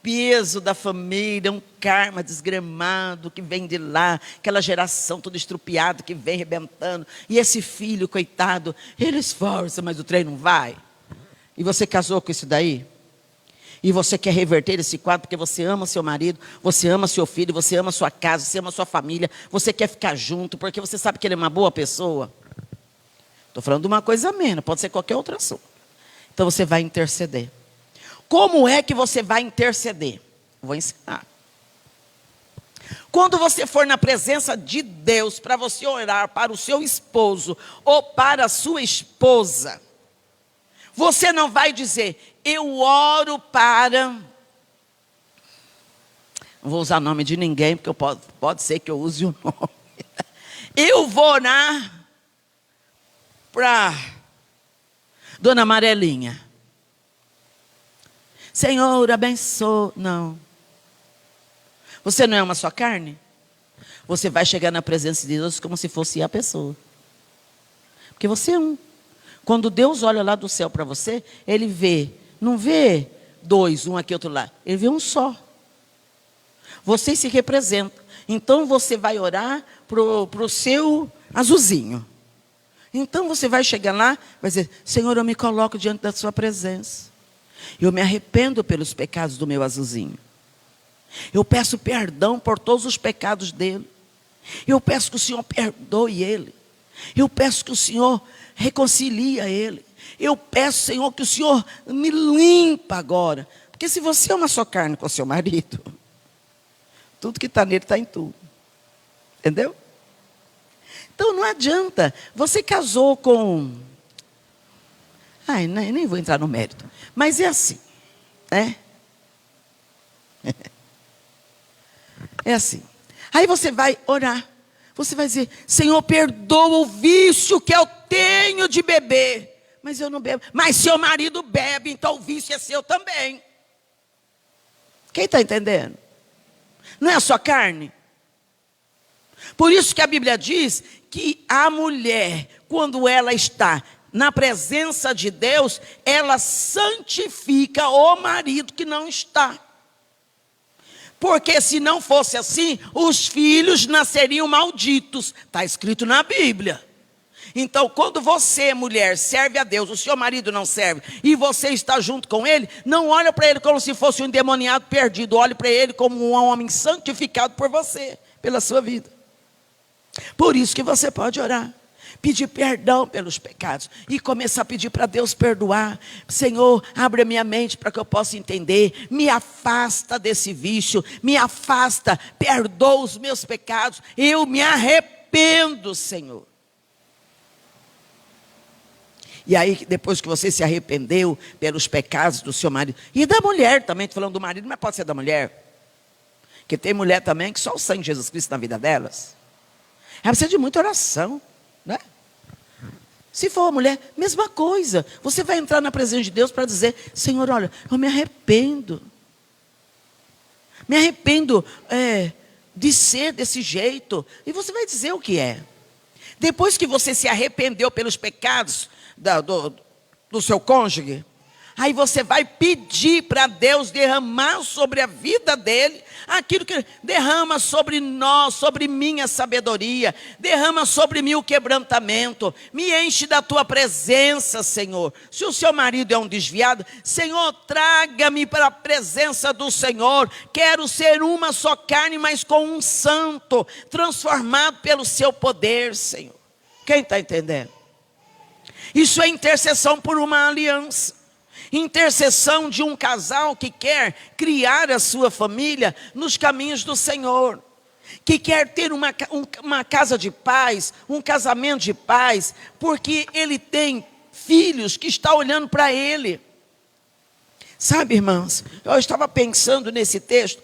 peso da família, um karma desgramado que vem de lá, aquela geração toda estrupiada que vem rebentando. E esse filho, coitado, ele esforça, mas o trem não vai. E você casou com isso daí? E você quer reverter esse quadro porque você ama seu marido, você ama seu filho, você ama sua casa, você ama sua família, você quer ficar junto porque você sabe que ele é uma boa pessoa. Estou falando de uma coisa menos, pode ser qualquer outro assunto. Então você vai interceder. Como é que você vai interceder? Vou ensinar. Quando você for na presença de Deus para você orar para o seu esposo ou para a sua esposa, você não vai dizer, eu oro para... Não vou usar nome de ninguém, porque pode ser que eu use o nome. Eu vou orar para Dona Amarelinha. Senhor, abençoe. Não. Você não é uma só carne? Você vai chegar na presença de Deus como se fosse a pessoa. Porque você é um. Quando Deus olha lá do céu para você, Ele vê, não vê dois, um aqui, outro lá. Ele vê um só. Vocês se representam. Então você vai orar para o seu azulzinho. Então você vai chegar lá, vai dizer, Senhor, eu me coloco diante da sua presença. Eu me arrependo pelos pecados do meu azulzinho. Eu peço perdão por todos os pecados dele. Eu peço que o Senhor perdoe ele. Eu peço que o Senhor reconcilie ele. Eu peço, Senhor, que o Senhor me limpa agora. Porque se você é uma só carne com o seu marido, tudo que está nele está em tudo. Entendeu? Então não adianta. Você casou com... Ai, nem vou entrar no mérito. Mas é assim, né? É assim. Aí você vai orar. Você vai dizer, Senhor, perdoa o vício que eu tenho de beber. Mas eu não bebo. Mas seu marido bebe, então o vício é seu também. Quem está entendendo? Não é a sua carne? Por isso que a Bíblia diz que a mulher, quando ela está na presença de Deus, ela santifica o marido que não está. Porque se não fosse assim, os filhos nasceriam malditos. Está escrito na Bíblia. Então, quando você, mulher, serve a Deus, o seu marido não serve, e você está junto com ele, não olha para ele como se fosse um endemoniado perdido. Olhe para ele como um homem santificado por você, pela sua vida. Por isso que você pode orar. Pedir perdão pelos pecados e começar a pedir para Deus perdoar. Senhor, abre a minha mente para que eu possa entender. Me afasta desse vício, me afasta, perdoa os meus pecados. Eu me arrependo, Senhor. E aí, depois que você se arrependeu pelos pecados do seu marido, e da mulher também, estou falando do marido, mas pode ser da mulher. Porque tem mulher também que só o sangue de Jesus Cristo na vida delas. Ela precisa de muita oração. Né? Se for uma mulher, mesma coisa. Você vai entrar na presença de Deus para dizer, Senhor, olha, eu me arrependo. Me arrependo de ser desse jeito. E você vai dizer o que é. Depois que você se arrependeu pelos pecados do seu cônjuge, aí você vai pedir para Deus derramar sobre a vida dele aquilo que derrama sobre nós, sobre mim a sabedoria, derrama sobre mim o quebrantamento, me enche da tua presença, Senhor. Se o seu marido é um desviado, Senhor, traga-me para a presença do Senhor. Quero ser uma só carne, mas com um santo, transformado pelo seu poder, Senhor. Quem está entendendo? Isso é intercessão por uma aliança. Intercessão de um casal que quer criar a sua família nos caminhos do Senhor, que quer ter uma casa de paz, um casamento de paz, porque ele tem filhos que estão olhando para ele. Sabe, irmãos, eu estava pensando nesse texto,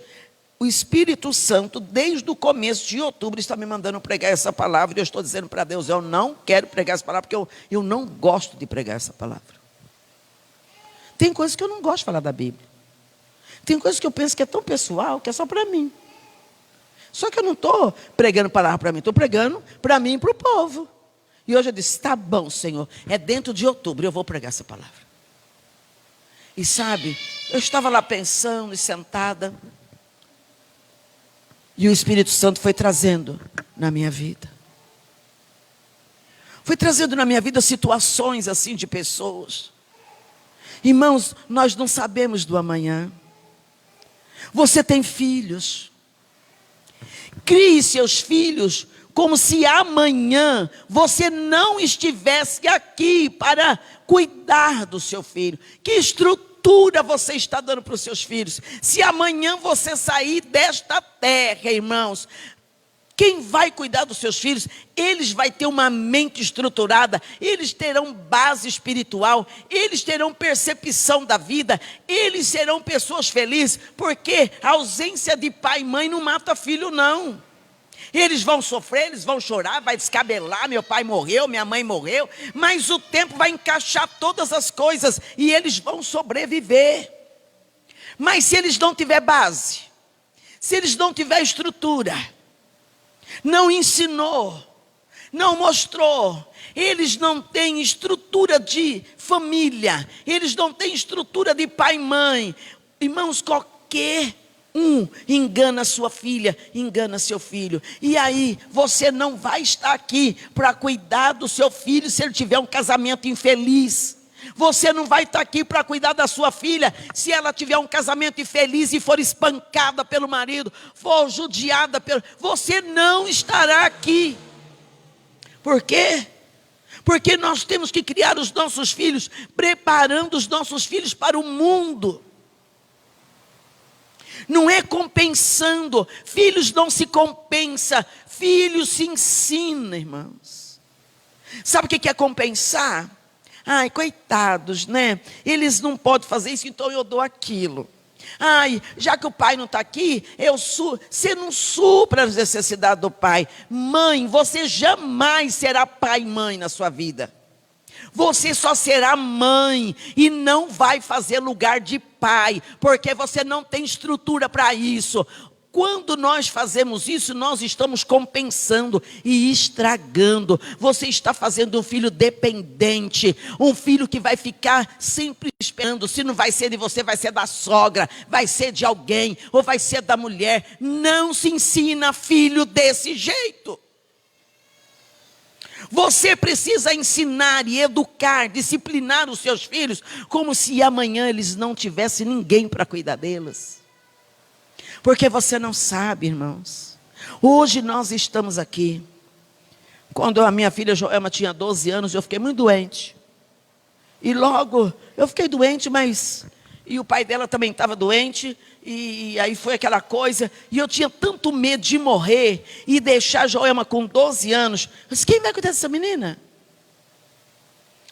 o Espírito Santo, desde o começo de outubro, está me mandando pregar essa palavra, e eu estou dizendo para Deus, eu não quero pregar essa palavra, porque eu não gosto de pregar essa palavra. Tem coisas que eu não gosto de falar da Bíblia. Tem coisas que eu penso que é tão pessoal, que é só para mim. Só que eu não estou pregando palavra para mim, estou pregando para mim e para o povo. E hoje eu disse, tá bom, Senhor, é dentro de outubro, eu vou pregar essa palavra. E sabe, eu estava lá pensando e sentada, e o Espírito Santo foi trazendo na minha vida. Foi trazendo na minha vida situações assim de pessoas. Irmãos, nós não sabemos do amanhã. Você tem filhos. Crie seus filhos como se amanhã você não estivesse aqui para cuidar do seu filho. Que estrutura você está dando para os seus filhos? Se amanhã você sair desta terra, irmãos, quem vai cuidar dos seus filhos? Eles vão ter uma mente estruturada, eles terão base espiritual, eles terão percepção da vida, eles serão pessoas felizes, porque a ausência de pai e mãe não mata filho, não. Eles vão sofrer, eles vão chorar, vai descabelar, meu pai morreu, minha mãe morreu, mas o tempo vai encaixar todas as coisas e eles vão sobreviver. Mas se eles não tiverem base, se eles não tiverem estrutura, não ensinou, não mostrou, eles não têm estrutura de família, eles não têm estrutura de pai e mãe. Irmãos, qualquer engana sua filha, engana seu filho. E aí, você não vai estar aqui para cuidar do seu filho se ele tiver um casamento infeliz. Você não vai estar aqui para cuidar da sua filha se ela tiver um casamento infeliz e for espancada pelo marido, for judiada pelo... Você não estará aqui. Por quê? Porque nós temos que criar os nossos filhos, preparando os nossos filhos para o mundo. Não é compensando. Filhos não se compensa, filhos se ensina, irmãos. Sabe o que é compensar? Ai, coitados, né? Eles não podem fazer isso, então eu dou aquilo. Ai, já que o pai não está aqui, você não supra as necessidades do pai. Mãe, você jamais será pai e mãe na sua vida. Você só será mãe e não vai fazer lugar de pai, porque você não tem estrutura para isso. Quando nós fazemos isso, nós estamos compensando e estragando. Você está fazendo um filho dependente, um filho que vai ficar sempre esperando. Se não vai ser de você, vai ser da sogra, vai ser de alguém, ou vai ser da mulher. Não se ensina filho desse jeito. Você precisa ensinar e educar, disciplinar os seus filhos, como se amanhã eles não tivessem ninguém para cuidar deles. Porque você não sabe, irmãos. Hoje nós estamos aqui. Quando a minha filha Joelma tinha 12 anos, eu fiquei muito doente. E logo, eu fiquei doente, mas... E o pai dela também estava doente. E aí foi aquela coisa. E eu tinha tanto medo de morrer e deixar a Joelma com 12 anos. Eu disse, quem vai cuidar dessa menina?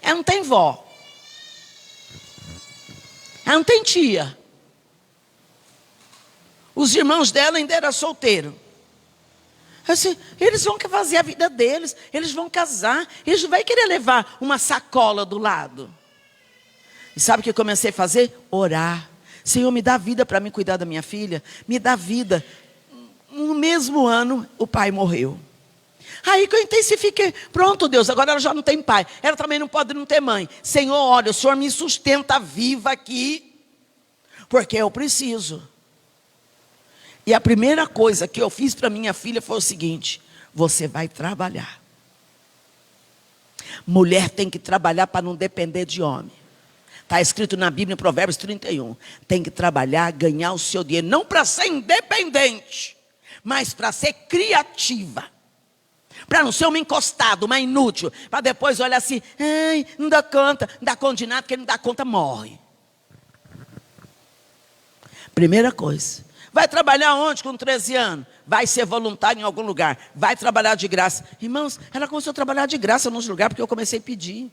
Ela não tem vó. Ela não tem tia. Os irmãos dela ainda eram solteiros. Assim, eles vão fazer a vida deles, eles vão casar, eles não vão querer levar uma sacola do lado. E sabe o que eu comecei a fazer? Orar. Senhor, me dá vida para me cuidar da minha filha, me dá vida. No mesmo ano, o pai morreu. Aí que eu intensifiquei, pronto Deus, agora ela já não tem pai, ela também não pode não ter mãe. Senhor, olha, o Senhor me sustenta viva aqui, porque eu preciso. E a primeira coisa que eu fiz para minha filha foi o seguinte: você vai trabalhar. Mulher tem que trabalhar para não depender de homem. Está escrito na Bíblia, em Provérbios 31. Tem que trabalhar, ganhar o seu dinheiro, não para ser independente, mas para ser criativa. Para não ser uma encostada, uma inútil. Para depois olhar assim, ai, não dá conta de nada, porque não dá conta, morre. Primeira coisa. Vai trabalhar onde com 13 anos? Vai ser voluntário em algum lugar. Vai trabalhar de graça. Irmãos, ela começou a trabalhar de graça nos lugares porque eu comecei a pedir.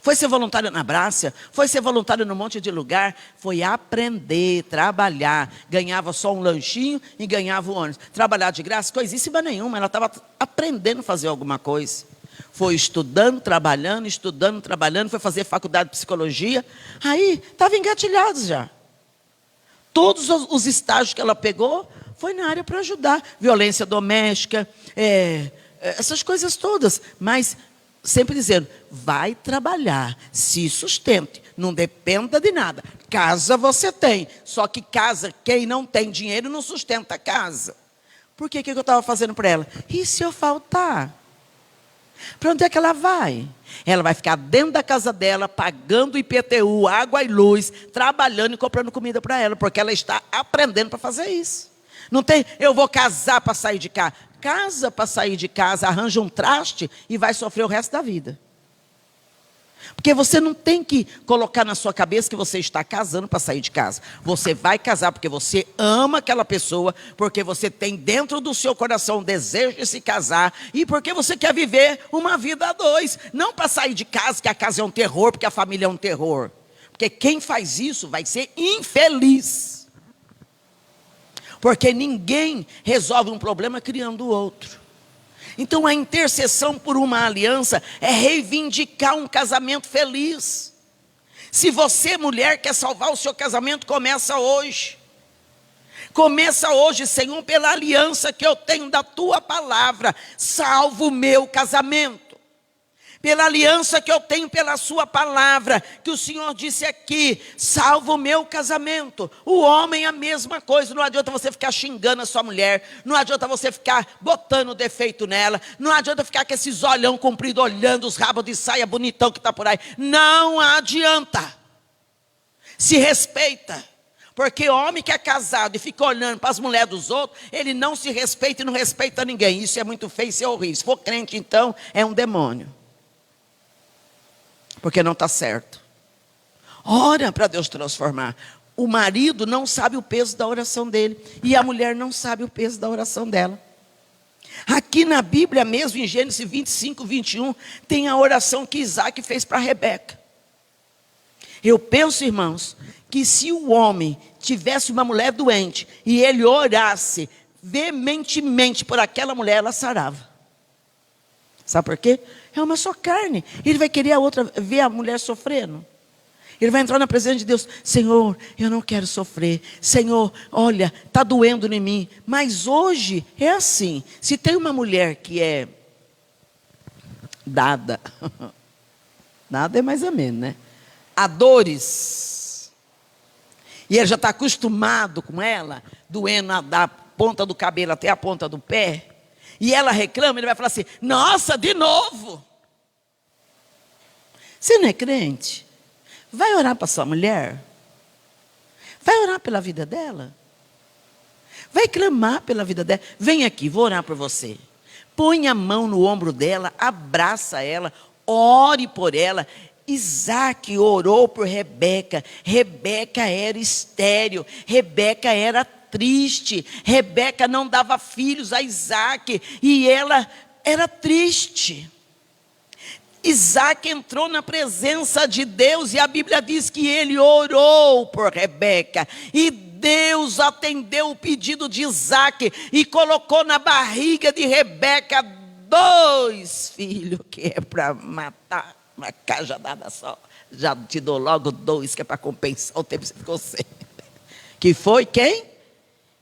Foi ser voluntária na Brácia, foi ser voluntária num monte de lugar, foi aprender, trabalhar. Ganhava só um lanchinho e ganhava o ônibus. Trabalhar de graça, coisíssima nenhuma, ela estava aprendendo a fazer alguma coisa. Foi estudando, trabalhando, foi fazer faculdade de psicologia. Aí, estava engatilhado já. Todos os estágios que ela pegou, foi na área para ajudar. Violência doméstica, essas coisas todas. Mas sempre dizendo, vai trabalhar, se sustente, não dependa de nada. Casa você tem, só que casa, quem não tem dinheiro não sustenta a casa. Por que eu estava fazendo para ela? E se eu faltar? Para onde é que ela vai? Ela vai ficar dentro da casa dela, pagando IPTU, água e luz, trabalhando e comprando comida para ela, porque ela está aprendendo para fazer isso. Não tem, eu vou casar para sair de casa. Casa para sair de casa, arranja um traste e vai sofrer o resto da vida. Porque você não tem que colocar na sua cabeça que você está casando para sair de casa. Você vai casar porque você ama aquela pessoa, porque você tem dentro do seu coração o desejo de se casar e porque você quer viver uma vida a dois. Não para sair de casa, que a casa é um terror, porque a família é um terror. Porque quem faz isso vai ser infeliz. Porque ninguém resolve um problema criando outro. Então a intercessão por uma aliança é reivindicar um casamento feliz. Se você, mulher, quer salvar o seu casamento, começa hoje. Começa hoje, Senhor, pela aliança que eu tenho da tua palavra. Salva o meu casamento. Pela aliança que eu tenho pela sua palavra, que o Senhor disse aqui, salva o meu casamento. O homem é a mesma coisa, não adianta você ficar xingando a sua mulher, não adianta você ficar botando defeito nela, não adianta ficar com esses olhão comprido, olhando os rabos de saia bonitão que está por aí, não adianta. Se respeita, porque homem que é casado e fica olhando para as mulheres dos outros, ele não se respeita e não respeita ninguém, isso é muito feio, isso é horrível. Se for crente então, é um demônio. Porque não está certo. Ora para Deus transformar. O marido não sabe o peso da oração dele. E a mulher não sabe o peso da oração dela. Aqui na Bíblia mesmo, em Gênesis 25, 21, tem a oração que Isaac fez para Rebeca. Eu penso, irmãos, que se o homem tivesse uma mulher doente e ele orasse veementemente por aquela mulher, ela sarava. Sabe por quê? É uma só carne. Ele vai querer a outra, ver a mulher sofrendo. Ele vai entrar na presença de Deus. Senhor, eu não quero sofrer. Senhor, olha, está doendo em mim. Mas hoje é assim. Se tem uma mulher que é dada, nada é mais ou menos, né? A dores. E ele já está acostumado com ela, doendo da ponta do cabelo até a ponta do pé. E ela reclama, ele vai falar assim, nossa, de novo. Você não é crente? Vai orar para sua mulher. Vai orar pela vida dela. Vai clamar pela vida dela. Vem aqui, vou orar por você. Põe a mão no ombro dela, abraça ela, ore por ela. Isaac orou por Rebeca. Rebeca era estéril. Rebeca era triste. Rebeca não dava filhos a Isaac. E ela era triste. Isaac entrou na presença de Deus. E a Bíblia diz que ele orou por Rebeca. E Deus atendeu o pedido de Isaac. E colocou na barriga de Rebeca 2 filhos. Que é para matar uma cajadada só. Já te dou logo 2, que é para compensar o tempo que você ficou sem. Que foi quem?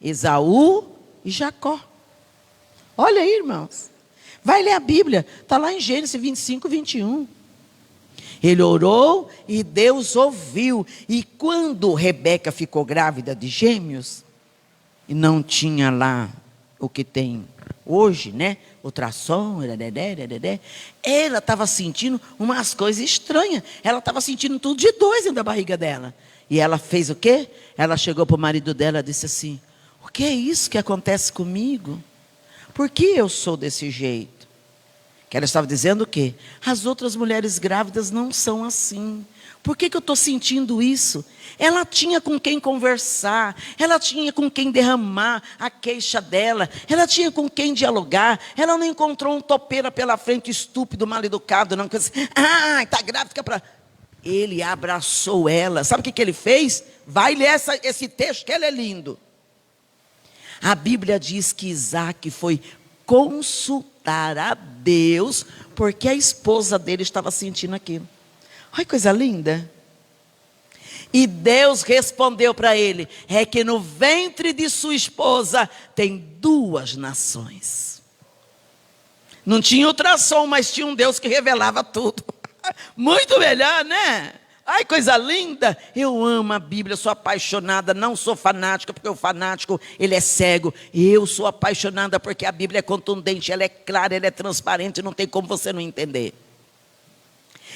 Esaú e Jacó. Olha aí, irmãos. Vai ler a Bíblia. Está lá em Gênesis 25, 21. Ele orou e Deus ouviu. E quando Rebeca ficou grávida de gêmeos, e não tinha lá o que tem hoje, né? Ultrassom, ela estava sentindo umas coisas estranhas. Ela estava sentindo tudo de 2 dentro da barriga dela. E ela fez o quê? Ela chegou para o marido dela e disse assim, o que é isso que acontece comigo? Por que eu sou desse jeito? Que ela estava dizendo o quê? As outras mulheres grávidas não são assim. Por que eu estou sentindo isso? Ela tinha com quem conversar, ela tinha com quem derramar a queixa dela, ela tinha com quem dialogar, ela não encontrou um topeira pela frente, estúpido, mal educado, não, que assim, está grávida, fica para... Ele abraçou ela. Sabe o que ele fez? Vai ler esse texto, que ele é lindo. A Bíblia diz que Isaac foi consultar a Deus, porque a esposa dele estava sentindo aquilo. Olha que coisa linda. E Deus respondeu para ele: é que no ventre de sua esposa tem 2 nações. Não tinha ultrassom, mas tinha um Deus que revelava tudo. Muito melhor, né? Ai, coisa linda. Eu amo a Bíblia, sou apaixonada. Não sou fanática, porque o fanático, ele é cego. Eu sou apaixonada porque a Bíblia é contundente, ela é clara, ela é transparente, não tem como você não entender.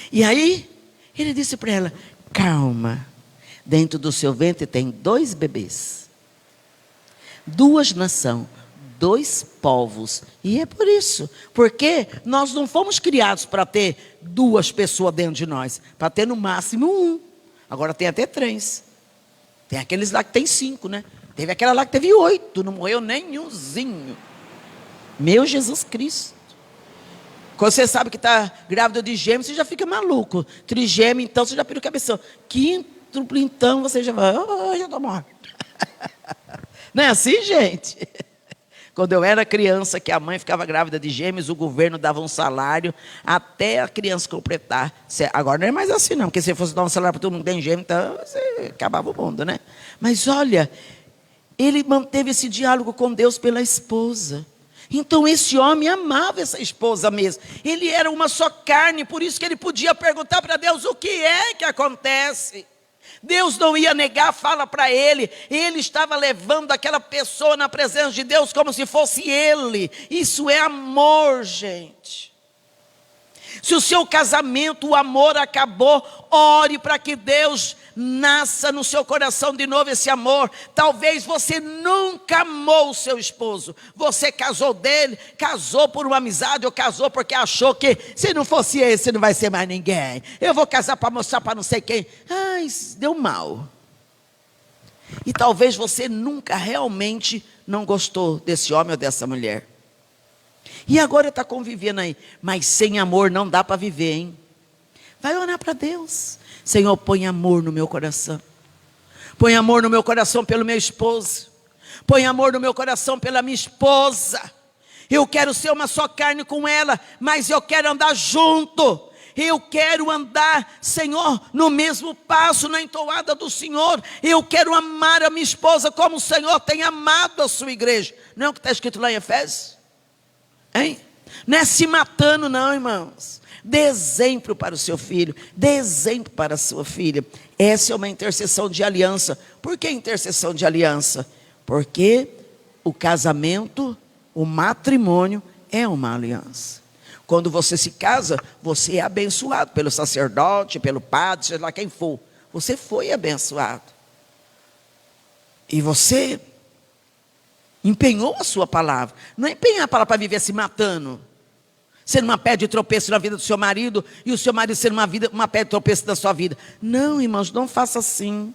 E aí, ele disse para ela: calma, dentro do seu ventre tem 2 bebês, 2 nações, 2 povos. E é por isso, porque nós não fomos criados para ter 2 pessoas dentro de nós, para ter no máximo 1. Agora tem até 3. Tem aqueles lá que tem 5, né? Teve aquela lá que teve 8, não morreu nenhumzinho. Meu Jesus Cristo. Quando você sabe que está grávida de gêmeos, você já fica maluco. Trigêmeo, então, você já pira o cabeção. Quíntuplo, então, você já vai, já estou morto. Não é assim, gente? Quando eu era criança, que a mãe ficava grávida de gêmeos, o governo dava um salário até a criança completar. Agora não é mais assim, não. Porque se fosse dar um salário para todo mundo que tem gêmeo, então você acabava o mundo, né? Mas olha, ele manteve esse diálogo com Deus pela esposa. Então esse homem amava essa esposa mesmo. Ele era uma só carne, por isso que ele podia perguntar para Deus: o que é que acontece? Deus não ia negar a fala para ele. Ele estava levando aquela pessoa na presença de Deus como se fosse ele. Isso é amor, gente. Se o seu casamento, o amor acabou, ore para que Deus nasça no seu coração de novo esse amor. Talvez você nunca amou o seu esposo. Você casou por uma amizade, ou casou porque achou que se não fosse esse, não vai ser mais ninguém. Eu vou casar para mostrar para não sei quem. Ai, deu mal. E talvez você nunca realmente não gostou desse homem ou dessa mulher. E agora está convivendo aí. Mas sem amor não dá para viver, hein? Vai orar para Deus. Senhor, põe amor no meu coração. Põe amor no meu coração pelo meu esposo. Põe amor no meu coração pela minha esposa. Eu quero ser uma só carne com ela, mas eu quero andar junto. Eu quero andar, Senhor, no mesmo passo, na entoada do Senhor. Eu quero amar a minha esposa como o Senhor tem amado a sua igreja. Não é o que está escrito lá em Efésios? Hein? Não é se matando não, irmãos. Dê exemplo para o seu filho, dê exemplo para a sua filha. Essa é uma intercessão de aliança. Por que intercessão de aliança? Porque o casamento, o matrimônio é uma aliança. Quando você se casa, você é abençoado pelo sacerdote, pelo padre, seja lá quem for. Você foi abençoado. E você empenhou a sua palavra. Não é empenhar a palavra para viver se matando. Ser uma pedra de tropeço na vida do seu marido, e o seu marido ser uma pedra de tropeço da sua vida. Não, irmãos, não faça assim.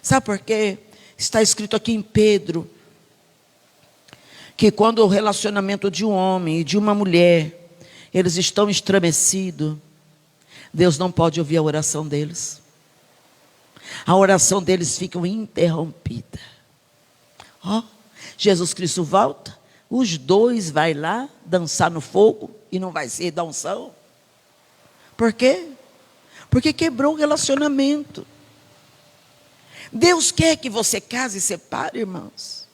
Sabe por quê? Está escrito aqui em Pedro, que quando o relacionamento de um homem e de uma mulher, eles estão estremecidos, Deus não pode ouvir a oração deles. A oração deles fica interrompida. Jesus Cristo volta, os 2 vai lá dançar no fogo e não vai ser da unção. Por quê? Porque quebrou o relacionamento. Deus quer que você case e separe, irmãos.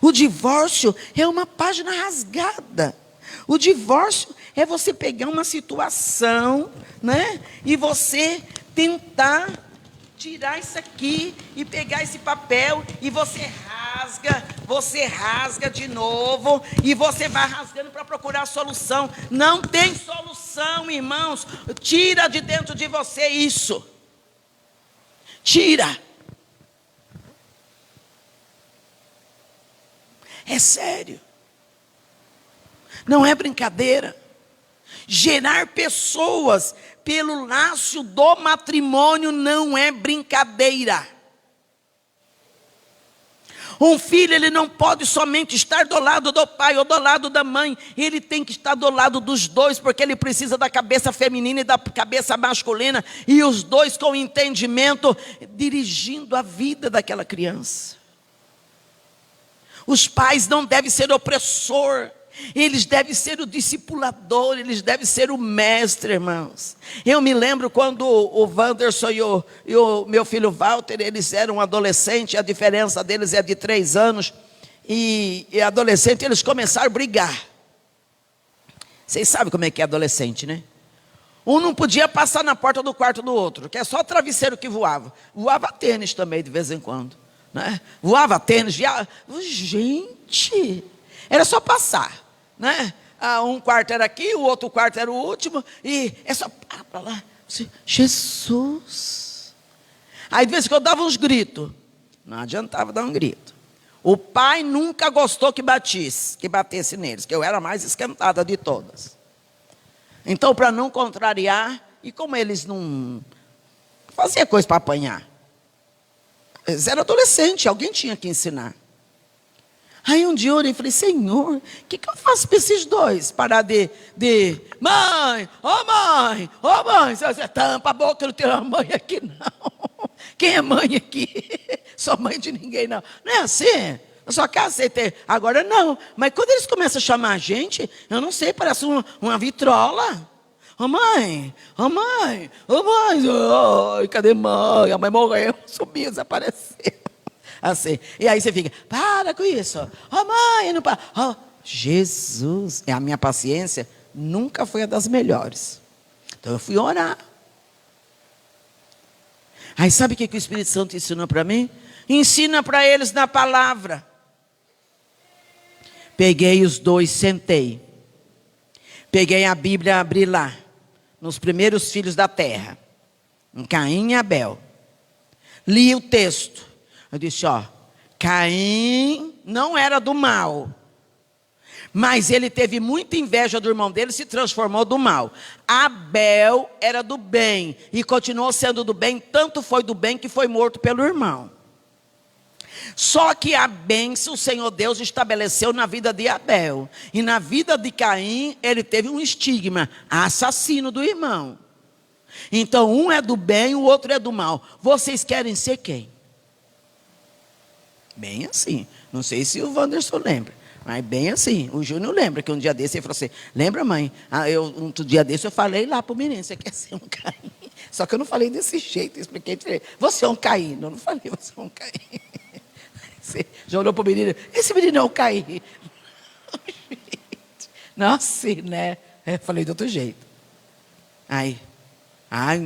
O divórcio é uma página rasgada. O divórcio é você pegar uma situação, né? E você tentar tirar isso aqui e pegar esse papel e você rasga de novo e você vai rasgando para procurar a solução. Não tem solução, irmãos. Tira de dentro de você isso. Tira. É sério. Não é brincadeira. Gerar pessoas pelo laço do matrimônio não é brincadeira. Um filho, ele não pode somente estar do lado do pai ou do lado da mãe. Ele tem que estar do lado dos dois, porque ele precisa da cabeça feminina e da cabeça masculina. E os dois com entendimento, dirigindo a vida daquela criança. Os pais não devem ser opressor. Eles devem ser o discipulador, eles devem ser o mestre, irmãos. Eu me lembro quando o Wanderson e o meu filho Walter, eles eram adolescentes, a diferença deles é de 3 anos, e adolescente, eles começaram a brigar. Vocês sabem como é que é adolescente, né? Um não podia passar na porta do quarto do outro, que é só travesseiro que voava. Voava tênis também de vez em quando, né? Voava tênis, gente, era só passar. Né? Um quarto era aqui, o outro quarto era o último, e é só para lá. Jesus! Aí de vez em quando eu dava uns gritos, não adiantava dar um grito. O pai nunca gostou que batesse neles, que eu era a mais esquentada de todas. Então, para não contrariar, e como eles não faziam coisa para apanhar, eles eram adolescentes, alguém tinha que ensinar. Aí um dia eu orei e falei, Senhor, o que eu faço para esses dois? Parar de mãe, você tampa a boca, eu não tenho mãe aqui não. Quem é mãe aqui? Sou mãe de ninguém não. Não é assim? Eu só casei ter. Agora não. Mas quando eles começam a chamar a gente, eu não sei, parece uma vitrola. Mãe, cadê mãe? A mãe morreu, sumiu, desapareceu. Assim. E aí você fica, para com isso. Mãe, não para. Jesus, a minha paciência nunca foi a das melhores. Então eu fui orar. Aí sabe o que o Espírito Santo ensinou para mim? Ensina para eles na palavra. Peguei os dois, sentei. Peguei a Bíblia, abri lá. Nos primeiros filhos da terra. Em Caim e Abel. Li o texto. Eu disse, Caim não era do mal, mas ele teve muita inveja do irmão dele e se transformou do mal. Abel era do bem e continuou sendo do bem, tanto foi do bem que foi morto pelo irmão. Só que a bênção o Senhor Deus estabeleceu na vida de Abel. E na vida de Caim, ele teve um estigma, assassino do irmão. Então um é do bem, o outro é do mal. Vocês querem ser quem? Bem assim, não sei se o Wanderson lembra, mas bem assim, o Júnior lembra que um dia desse ele falou assim, lembra mãe, um dia desse eu falei lá para o menino, você quer ser um Caim? Só que eu não falei desse jeito, eu expliquei para ele, você é um Caim, eu não falei você é um Caim. Você já olhou para o menino, esse menino é um Caim. Não assim, né? Eu falei de outro jeito.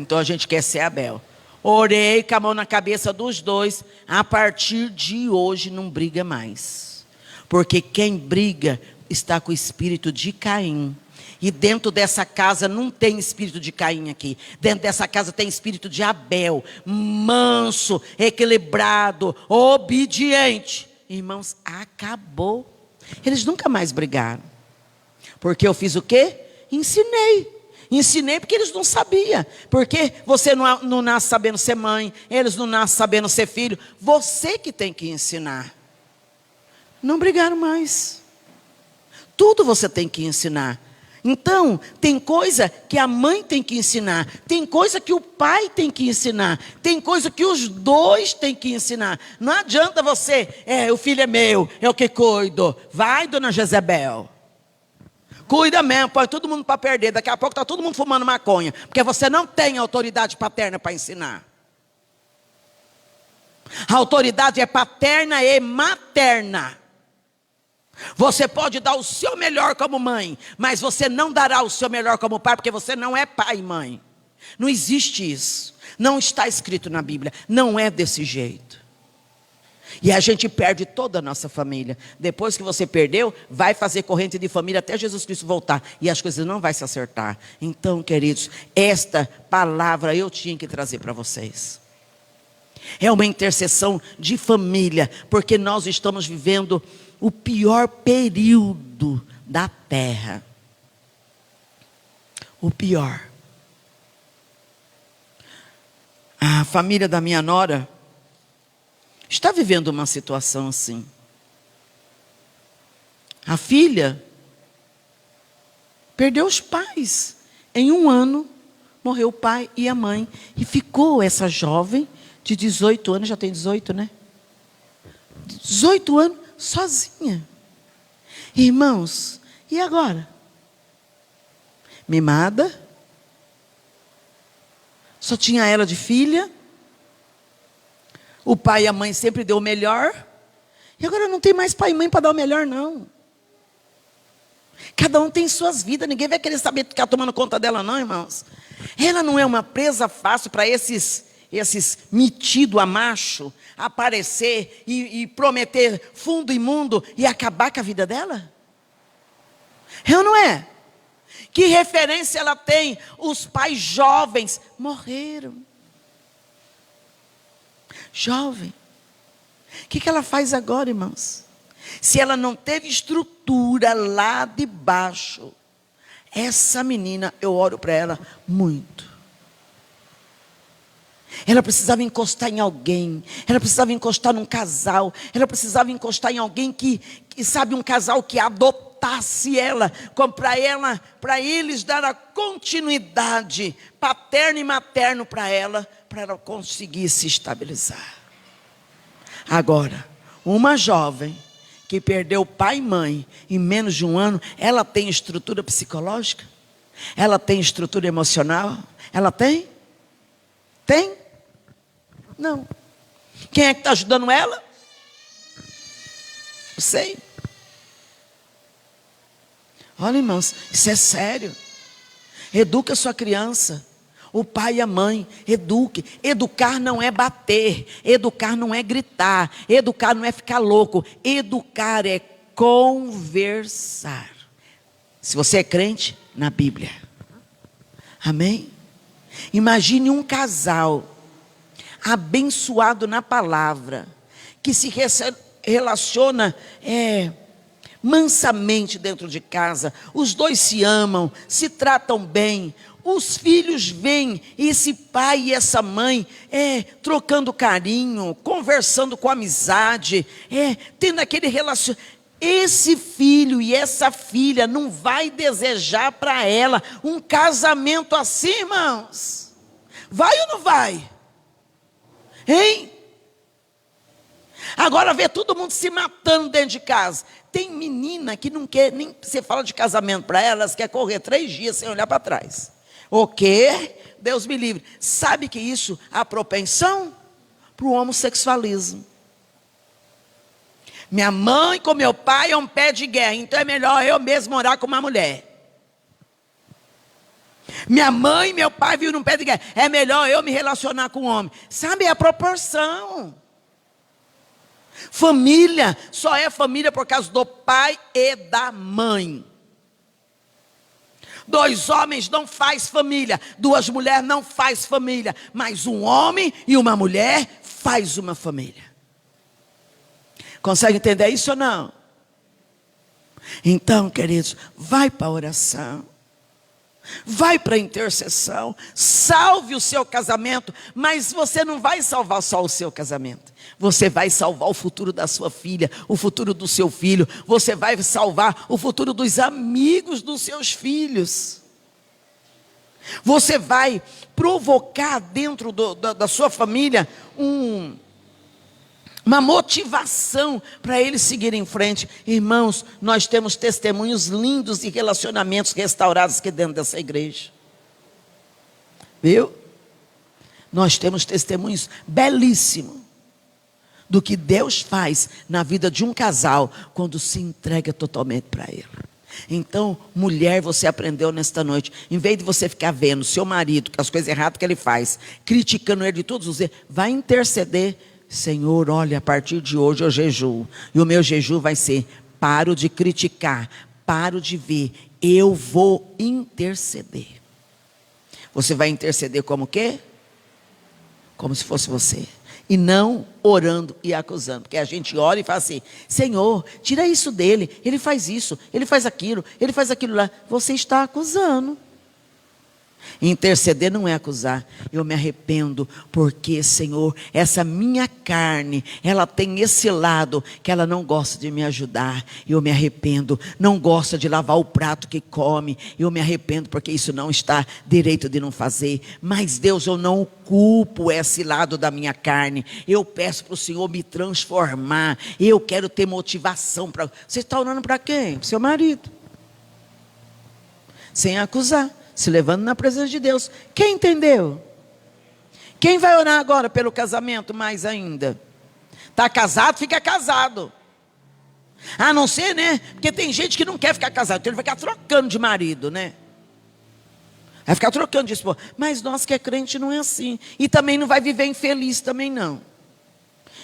Então a gente quer ser Abel. Orei com a mão na cabeça dos dois. A partir de hoje não briga mais. Porque quem briga está com o espírito de Caim. E dentro dessa casa não tem espírito de Caim aqui. Dentro dessa casa tem espírito de Abel. Manso, equilibrado, obediente. Irmãos, acabou. Eles nunca mais brigaram. Porque eu fiz o quê? Ensinei porque eles não sabiam. Porque você não nasce sabendo ser mãe. Eles não nascem sabendo ser filho. Você que tem que ensinar. Não brigaram mais. Tudo você tem que ensinar. Então, tem coisa que a mãe tem que ensinar. Tem coisa que o pai tem que ensinar. Tem coisa que os dois têm que ensinar. Não adianta você, o filho é meu, é o que cuido. Vai, dona Jezebel. Cuida mesmo, põe todo mundo para perder. Daqui a pouco está todo mundo fumando maconha. Porque você não tem autoridade paterna para ensinar. A autoridade é paterna e materna. Você pode dar o seu melhor como mãe, mas você não dará o seu melhor como pai, porque você não é pai e mãe. Não existe isso. Não está escrito na Bíblia. Não é desse jeito. E a gente perde toda a nossa família. Depois que você perdeu, vai fazer corrente de família até Jesus Cristo voltar. E as coisas não vão se acertar. Então, queridos, esta palavra eu tinha que trazer para vocês. É uma intercessão de família. Porque nós estamos vivendo o pior período da terra. O pior. A família da minha nora está vivendo uma situação assim. A filha perdeu os pais. Em um ano, morreu o pai e a mãe. E ficou essa jovem de 18 anos, já tem 18, né? 18 anos, sozinha. Irmãos, e agora? Mimada. Só tinha ela de filha. O pai e a mãe sempre deu o melhor. E agora não tem mais pai e mãe para dar o melhor, não. Cada um tem suas vidas. Ninguém vai querer saber ficar tomando conta dela, não, irmãos. Ela não é uma presa fácil para esses metidos a macho aparecer e prometer fundo imundo e acabar com a vida dela? É ou não é? Que referência ela tem? Os pais jovens morreram. Jovem. O que ela faz agora, irmãos? Se ela não teve estrutura lá de baixo, essa menina, eu oro para ela muito. Ela precisava encostar em alguém. Ela precisava encostar num casal. Ela precisava encostar em alguém que sabe, um casal que adotasse ela, para eles dar a continuidade paterno e materno para ela conseguir se estabilizar. Agora, uma jovem que perdeu pai e mãe em menos de um ano, ela tem estrutura psicológica? Ela tem estrutura emocional? Ela tem? Tem? Não. Quem é que está ajudando ela? Eu sei. Olha, irmãos, isso é sério. Eduque a sua criança. O pai e a mãe, eduque. Educar não é bater. Educar não é gritar. Educar não é ficar louco. Educar é conversar. Se você é crente, na Bíblia. Amém? Imagine um casal abençoado na palavra, que se relaciona mansamente dentro de casa. Os dois se amam, se tratam bem. Os filhos veem esse pai e essa mãe trocando carinho, conversando com amizade, tendo aquele relacionamento. Esse filho e essa filha não vai desejar para ela um casamento assim, irmãos? Vai ou não vai? Hein? Agora vê todo mundo se matando dentro de casa. Tem menina que não quer, nem você fala de casamento para elas, quer correr 3 dias sem olhar para trás. O quê? Deus me livre. Sabe que isso é a propensão para o homossexualismo. Minha mãe com meu pai é um pé de guerra, então é melhor eu mesmo morar com uma mulher. Minha mãe e meu pai viram um pé de guerra, é melhor eu me relacionar com um homem. Sabe, é a proporção. Família só é família por causa do pai e da mãe. 2 homens não faz família, 2 mulheres não faz família, mas um homem e uma mulher faz uma família. Consegue entender isso ou não? Então, queridos, vai para a oração. Vai para a intercessão. Salve o seu casamento. Mas você não vai salvar só o seu casamento. Você vai salvar o futuro da sua filha, o futuro do seu filho. Você vai salvar o futuro dos amigos dos seus filhos. Você vai provocar dentro da sua família uma motivação para eles seguirem em frente. Irmãos, nós temos testemunhos lindos de relacionamentos restaurados aqui dentro dessa igreja. Viu? Nós temos testemunhos belíssimos do que Deus faz na vida de um casal quando se entrega totalmente para Ele. Então, mulher, você aprendeu nesta noite, em vez de você ficar vendo seu marido, as coisas erradas que ele faz, criticando ele de todos os erros, vai interceder. Senhor, olha, a partir de hoje eu jejuo. E o meu jejum vai ser: paro de criticar, paro de ver, eu vou interceder. Você vai interceder como o quê? Como se fosse você. E não orando e acusando. Porque a gente ora e fala assim: Senhor, tira isso dele. Ele faz isso, ele faz aquilo lá. Você está acusando. Interceder não é acusar. Eu me arrependo porque, Senhor, essa minha carne, ela tem esse lado que ela não gosta de me ajudar. Eu me arrependo. Não gosta de lavar o prato que come. Eu me arrependo porque isso não está direito de não fazer. Mas Deus, eu não culpo esse lado da minha carne. Eu peço para o Senhor me transformar. Eu quero ter motivação para... Você está orando para quem? Para o seu marido. Sem acusar. Se levando na presença de Deus. Quem entendeu? Quem vai orar agora pelo casamento mais ainda? Está casado, fica casado. A não ser, né? Porque tem gente que não quer ficar casado, então ele vai ficar trocando de marido, né? Vai ficar trocando de esposa. Mas nós que é crente não é assim. E também não vai viver infeliz também não.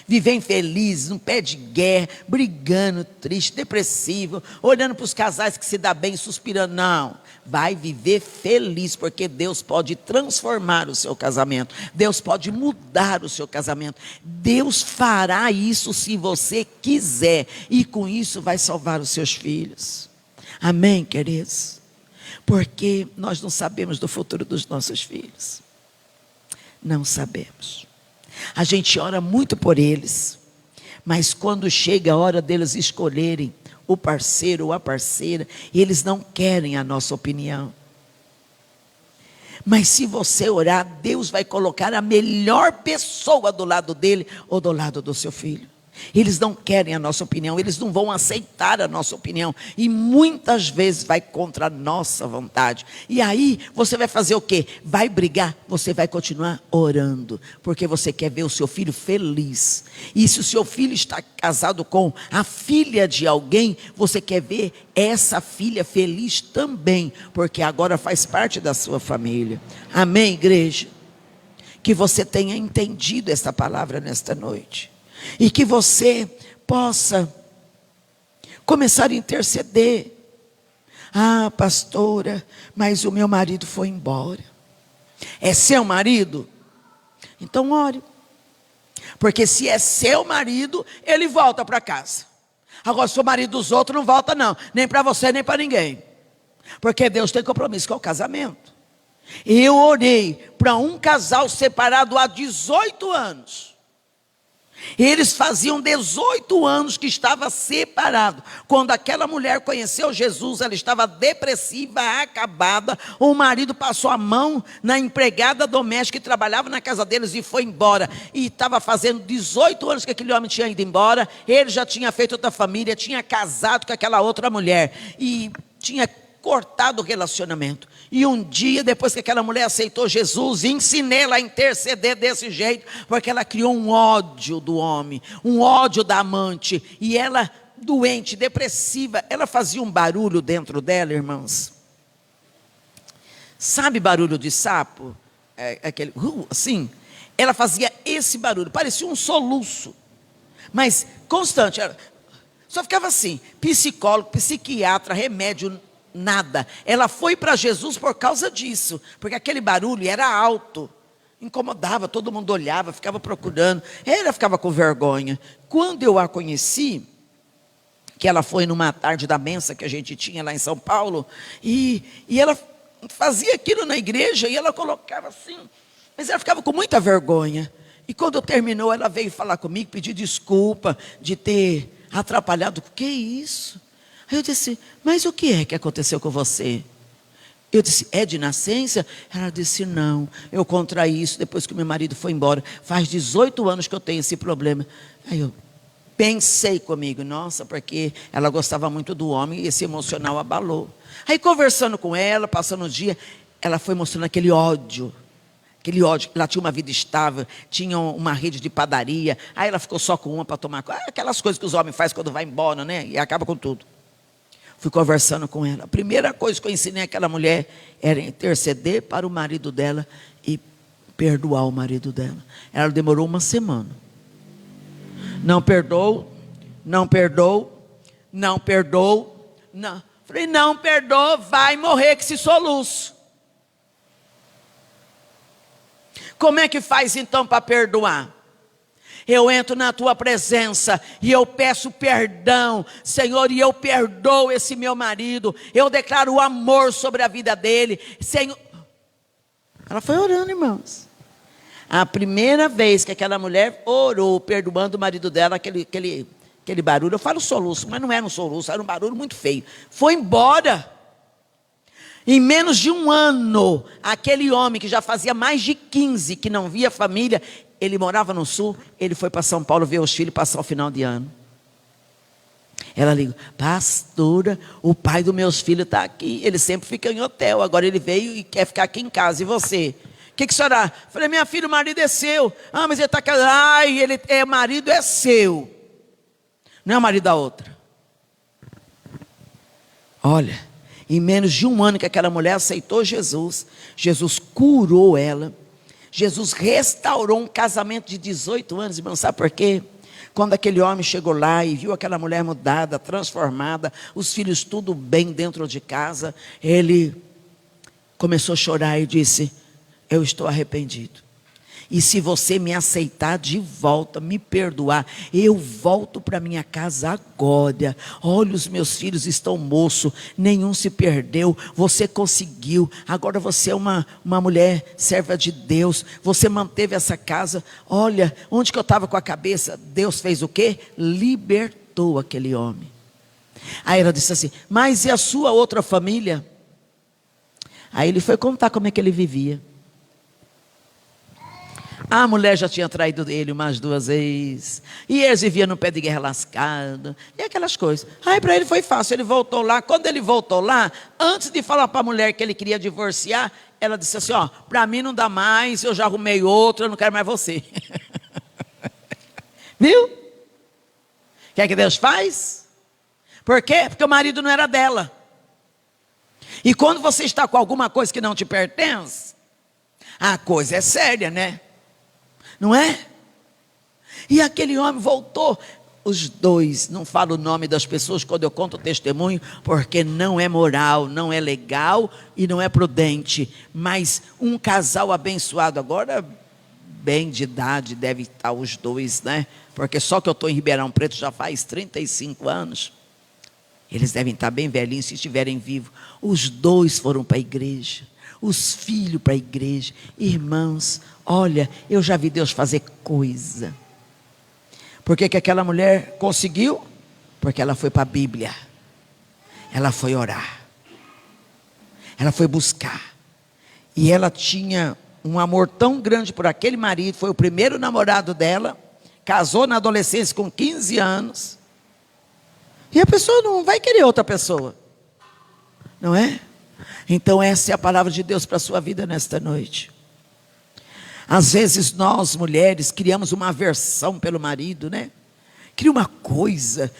Viver infeliz, num pé de guerra, brigando, triste, depressivo, olhando para os casais que se dá bem, suspirando. Não, vai viver feliz, porque Deus pode transformar o seu casamento. Deus pode mudar o seu casamento. Deus fará isso se você quiser. E com isso vai salvar os seus filhos. Amém, queridos? Porque nós não sabemos do futuro dos nossos filhos. Não sabemos. A gente ora muito por eles, mas quando chega a hora deles escolherem o parceiro ou a parceira, eles não querem a nossa opinião. Mas se você orar, Deus vai colocar a melhor pessoa do lado dele ou do lado do seu filho. Eles não querem a nossa opinião, eles não vão aceitar a nossa opinião, e muitas vezes vai contra a nossa vontade. E aí você vai fazer o quê? Vai brigar? Você vai continuar orando, porque você quer ver o seu filho feliz. E se o seu filho está casado com a filha de alguém, você quer ver essa filha feliz também, porque agora faz parte da sua família. Amém, igreja? Que você tenha entendido essa palavra nesta noite. E que você possa começar a interceder. Ah, pastora, mas o meu marido foi embora. É seu marido? Então ore. Porque se é seu marido, ele volta para casa. Agora, se o marido dos outros não volta não. Nem para você, nem para ninguém. Porque Deus tem compromisso com o casamento. Eu orei para um casal separado há 18 anos. Eles faziam 18 anos que estava separado. Quando aquela mulher conheceu Jesus, ela estava depressiva, acabada. O marido passou a mão na empregada doméstica que trabalhava na casa deles e foi embora. E estava fazendo 18 anos que aquele homem tinha ido embora. Ele já tinha feito outra família, tinha casado com aquela outra mulher e tinha cortado o relacionamento. E um dia, depois que aquela mulher aceitou Jesus, ensinei ela a interceder desse jeito, porque ela criou um ódio do homem, um ódio da amante, e ela, doente, depressiva, ela fazia um barulho dentro dela, irmãos. Sabe barulho de sapo? Aquele, assim, ela fazia esse barulho, parecia um soluço, mas constante, ela só ficava assim, psicólogo, psiquiatra, remédio, nada. Ela foi para Jesus por causa disso, porque aquele barulho era alto, incomodava, todo mundo olhava, ficava procurando, ela ficava com vergonha. Quando eu a conheci, que ela foi numa tarde da benção que a gente tinha lá em São Paulo, e ela fazia aquilo na igreja, e ela colocava assim, mas ela ficava com muita vergonha. E quando terminou, ela veio falar comigo, pedir desculpa de ter atrapalhado. Que isso? Aí eu disse, mas o que é que aconteceu com você? Eu disse, é de nascença? Ela disse, não, eu contraí isso depois que meu marido foi embora. Faz 18 anos que eu tenho esse problema. Aí eu pensei comigo, nossa, porque ela gostava muito do homem e esse emocional abalou. Aí conversando com ela, passando o dia, ela foi mostrando aquele ódio. Ela tinha uma vida estável, tinha uma rede de padaria. Aí ela ficou só com uma para tomar. Aquelas coisas que os homens fazem quando vai embora, né? E acaba com tudo. Fui conversando com ela. A primeira coisa que eu ensinei àquela mulher era interceder para o marido dela e perdoar o marido dela. Ela demorou uma semana. Não perdoou, não perdoou, não perdoou, não. Falei, não perdoou, vai morrer que se soluço. Como é que faz então para perdoar? Eu entro na tua presença e eu peço perdão, Senhor, e eu perdoo esse meu marido. Eu declaro o amor sobre a vida dele, Senhor. Ela foi orando, irmãos. A primeira vez que aquela mulher orou, perdoando o marido dela, aquele barulho, eu falo soluço, mas não era um soluço, era um barulho muito feio. Foi embora. Em menos de um ano, aquele homem que já fazia mais de 15 que não via família, ele morava no sul, ele foi para São Paulo ver os filhos passar o final de ano. Ela ligou: pastora, o pai dos meus filhos está aqui, ele sempre fica em hotel, agora ele veio e quer ficar aqui em casa, e você? O que a senhora? Falei: minha filha, o marido é seu. Ah, mas ele está casado. Ai, o marido é seu, não é o marido da outra. Olha, em menos de um ano que aquela mulher aceitou Jesus, Jesus curou ela, Jesus restaurou um casamento de 18 anos, irmão, sabe por quê? Quando aquele homem chegou lá e viu aquela mulher mudada, transformada, os filhos tudo bem dentro de casa, ele começou a chorar e disse: eu estou arrependido. E se você me aceitar de volta, me perdoar, eu volto para minha casa agora. Olha, os meus filhos estão moços, nenhum se perdeu, você conseguiu. Agora você é uma mulher serva de Deus, você manteve essa casa. Olha, onde que eu estava com a cabeça? Deus fez o quê? Libertou aquele homem. Aí ela disse assim: mas e a sua outra família? Aí ele foi contar como é que ele vivia. A mulher já tinha traído ele umas 2 vezes, e eles viviam no pé de guerra lascado, e aquelas coisas. Aí para ele foi fácil, ele voltou lá. Quando ele voltou lá, antes de falar para a mulher que ele queria divorciar, ela disse assim: ó, para mim não dá mais, eu já arrumei outro, eu não quero mais você. Viu? O que é que Deus faz? Por quê? Porque o marido não era dela. E quando você está com alguma coisa que não te pertence, a coisa é séria, né? Não é? E aquele homem voltou. Os dois, não falo o nome das pessoas quando eu conto o testemunho, porque não é moral, não é legal e não é prudente. Mas um casal abençoado, agora bem de idade, deve estar os dois, né? Porque só que eu estou em Ribeirão Preto já faz 35 anos. Eles devem estar bem velhinhos se estiverem vivos. Os dois foram para a igreja, os filhos para a igreja. Irmãos, olha, eu já vi Deus fazer coisa. Por que aquela mulher conseguiu? Porque ela foi para a Bíblia, ela foi orar, ela foi buscar, e ela tinha um amor tão grande por aquele marido. Foi o primeiro namorado dela, casou na adolescência com 15 anos, e a pessoa não vai querer outra pessoa, não é? Então essa é a palavra de Deus para a sua vida nesta noite. Às vezes nós mulheres criamos uma aversão pelo marido, né? Cria uma coisa,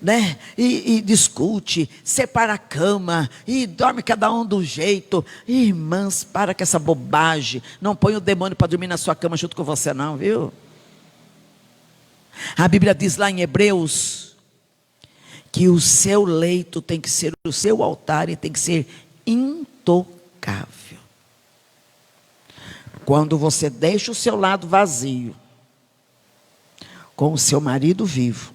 né? E discute, separa a cama, e dorme cada um do jeito. Irmãs, para com essa bobagem. Não põe o demônio para dormir na sua cama junto com você não, viu? A Bíblia diz lá em Hebreus que o seu leito tem que ser o seu altar e tem que ser intocável. Quando você deixa o seu lado vazio, com o seu marido vivo,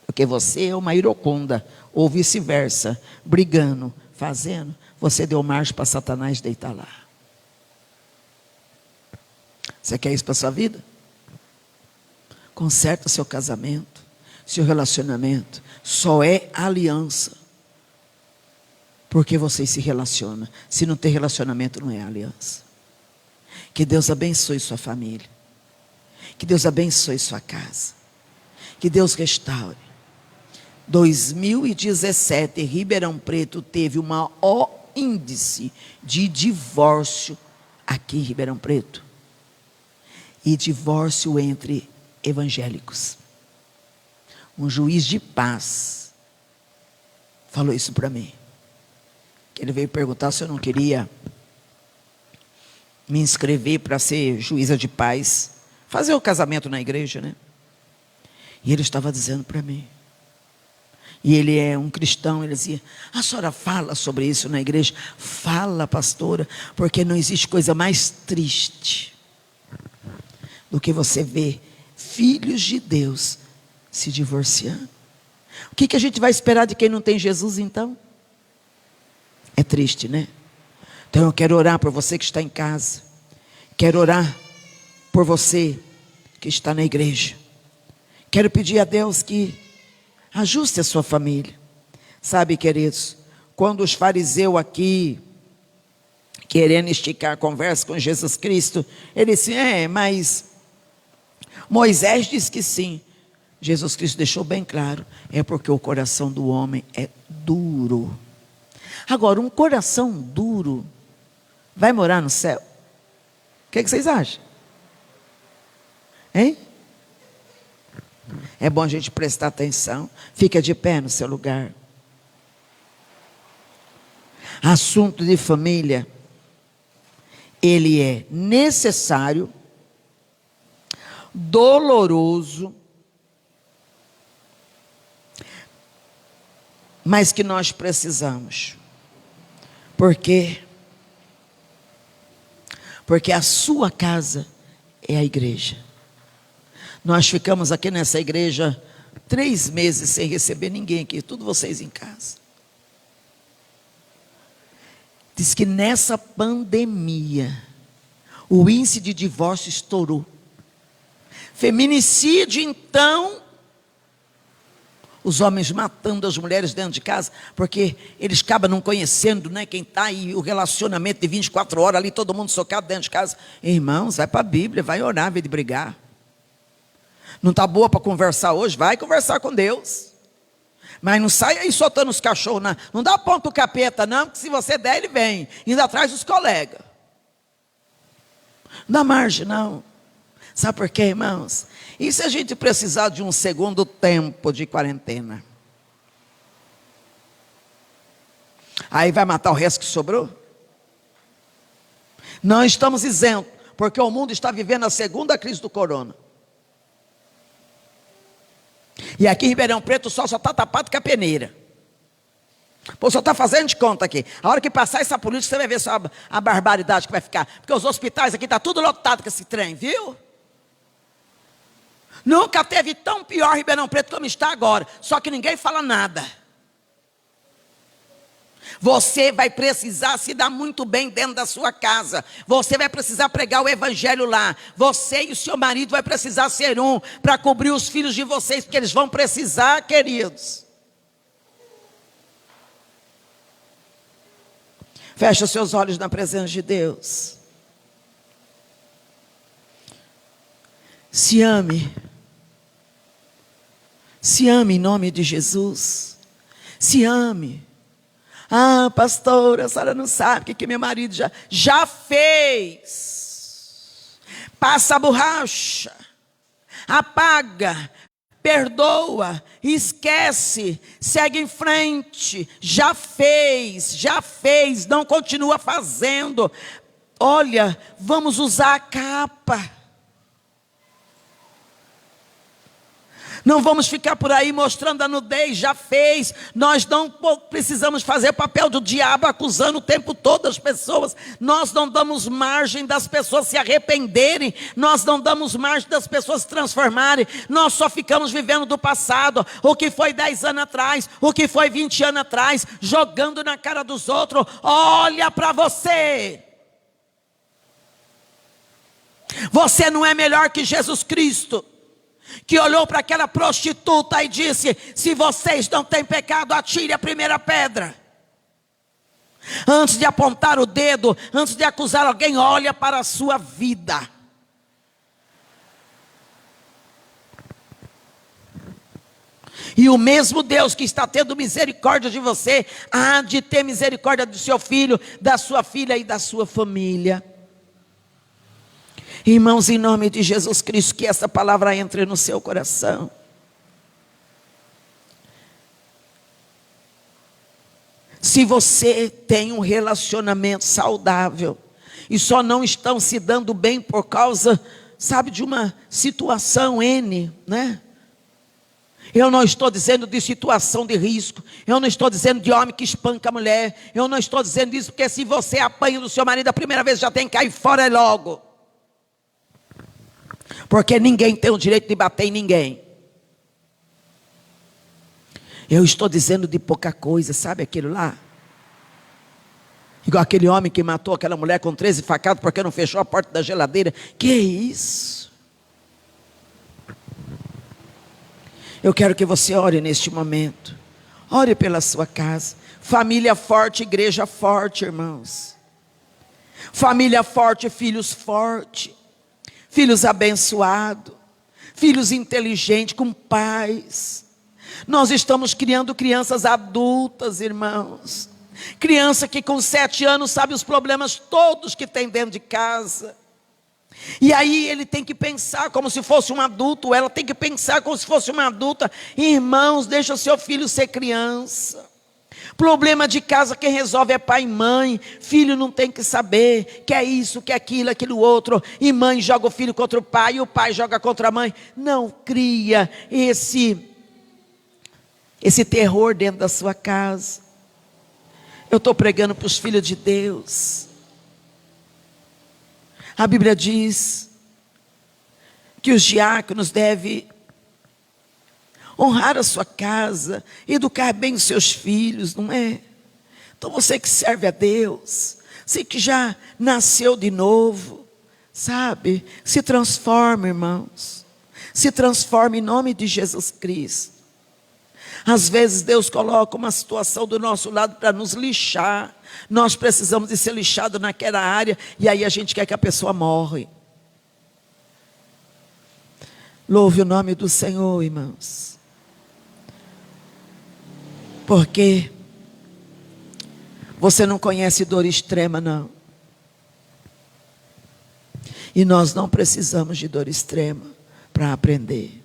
porque você é uma iracunda, ou vice-versa, brigando, fazendo, você deu margem para Satanás deitar lá. Você quer isso para a sua vida? Conserta seu casamento, seu relacionamento. Só é aliança porque vocês se relacionam. Se não tem relacionamento, não é aliança. Que Deus abençoe sua família, que Deus abençoe sua casa, que Deus restaure. 2017, Ribeirão Preto teve o maior índice de divórcio aqui em Ribeirão Preto, e divórcio entre evangélicos. Um juiz de paz falou isso para mim. Ele veio perguntar se eu não queria me inscrever para ser juíza de paz, fazer o casamento na igreja, né? E ele estava dizendo para mim, e ele é um cristão, ele dizia: a senhora fala sobre isso na igreja? Fala, pastora, porque não existe coisa mais triste do que você ver filhos de Deus se divorciando. O que a gente vai esperar de quem não tem Jesus então? É triste, né? Então eu quero orar por você que está em casa. Quero orar por você que está na igreja. Quero pedir a Deus que ajuste a sua família. Sabe, queridos, quando os fariseus aqui, querendo esticar a conversa com Jesus Cristo, ele disse, mas Moisés disse que sim. Jesus Cristo deixou bem claro, é porque o coração do homem é duro. Agora, um coração duro vai morar no céu? O que vocês acham? Hein? É bom a gente prestar atenção. Fica de pé no seu lugar. Assunto de família, ele é necessário, doloroso, mas que nós precisamos. Por quê? Porque a sua casa é a igreja. Nós ficamos aqui nessa igreja 3 meses sem receber ninguém aqui, tudo vocês em casa. Diz que nessa pandemia, o índice de divórcio estourou. Feminicídio, então, os homens matando as mulheres dentro de casa, porque eles acabam não conhecendo, né, quem está aí, o relacionamento de 24 horas ali, todo mundo socado dentro de casa. Irmãos, vai para a Bíblia, vai orar, vai de brigar. Não está boa para conversar hoje? Vai conversar com Deus. Mas não sai aí soltando os cachorros, não dá ponto o capeta não, porque se você der ele vem, ainda atrás dos colegas. Não dá margem não. Sabe por quê, irmãos? E se a gente precisar de um segundo tempo de quarentena? Aí vai matar o resto que sobrou? Não estamos isentos, porque o mundo está vivendo a segunda crise do corona. E aqui em Ribeirão Preto o sol só está tapado com a peneira. Pô, só está fazendo de conta aqui. A hora que passar essa política, você vai ver só a barbaridade que vai ficar. Porque os hospitais aqui estão tudo lotado com esse trem, viu? Nunca teve tão pior Ribeirão Preto como está agora. Só que ninguém fala nada. Você vai precisar se dar muito bem dentro da sua casa. Você vai precisar pregar o evangelho lá. Você e o seu marido vai precisar ser um para cobrir os filhos de vocês, porque eles vão precisar, queridos. Feche os seus olhos na presença de Deus. Se ame. Se ame em nome de Jesus. Se ame. Ah, pastora, a senhora não sabe o que meu marido já fez. Passa a borracha, apaga, perdoa, esquece, segue em frente. Já fez, não continua fazendo. Olha, vamos usar a capa. Não vamos ficar por aí mostrando a nudez, já fez. Nós não precisamos fazer o papel do diabo acusando o tempo todo as pessoas. Nós não damos margem das pessoas se arrependerem. Nós não damos margem das pessoas se transformarem. Nós só ficamos vivendo do passado. O que foi 10 anos atrás, o que foi 20 anos atrás, jogando na cara dos outros. Olha para você. Você não é melhor que Jesus Cristo, que olhou para aquela prostituta e disse: se vocês não têm pecado, atire a primeira pedra. Antes de apontar o dedo, antes de acusar alguém, olha para a sua vida. E o mesmo Deus que está tendo misericórdia de você, há de ter misericórdia do seu filho, da sua filha e da sua família. Irmãos, em nome de Jesus Cristo, que essa palavra entre no seu coração. Se você tem um relacionamento saudável e só não estão se dando bem por causa, sabe, de uma situação N, né? Eu não estou dizendo de situação de risco. Eu não estou dizendo de homem que espanca a mulher. Eu não estou dizendo disso porque se você apanha do seu marido a primeira vez, já tem que cair fora logo. porque ninguém tem o direito de bater em ninguém. Eu estou dizendo de pouca coisa, sabe aquilo lá? Igual aquele homem que matou aquela mulher com 13 facadas porque não fechou a porta da geladeira. Que isso? Eu quero que você ore neste momento. Ore pela sua casa. Família forte, igreja forte, irmãos. Família forte, filhos fortes. Filhos abençoados. Filhos inteligentes, com paz. Nós estamos criando crianças adultas, irmãos. Criança que com 7 anos sabe os problemas todos que tem dentro de casa. E aí ele tem que pensar como se fosse um adulto, ela tem que pensar como se fosse uma adulta. Irmãos, deixa o seu filho ser criança. Problema de casa quem resolve é pai e mãe. Filho não tem que saber que é isso, que é aquilo, aquilo outro. E mãe joga o filho contra o pai e o pai joga contra a mãe. Não cria esse terror dentro da sua casa. Eu estou pregando para os filhos de Deus. A Bíblia diz que os diáconos devem honrar a sua casa, educar bem os seus filhos, não é? Então você que serve a Deus, você que já nasceu de novo, sabe? Se transforma, irmãos. Se transforma em nome de Jesus Cristo. Às vezes Deus coloca uma situação do nosso lado para nos lixar. Nós precisamos de ser lixados naquela área. E aí a gente quer que a pessoa morre. Louve o nome do Senhor, irmãos. Porque você não conhece dor extrema, não. E nós não precisamos de dor extrema para aprender.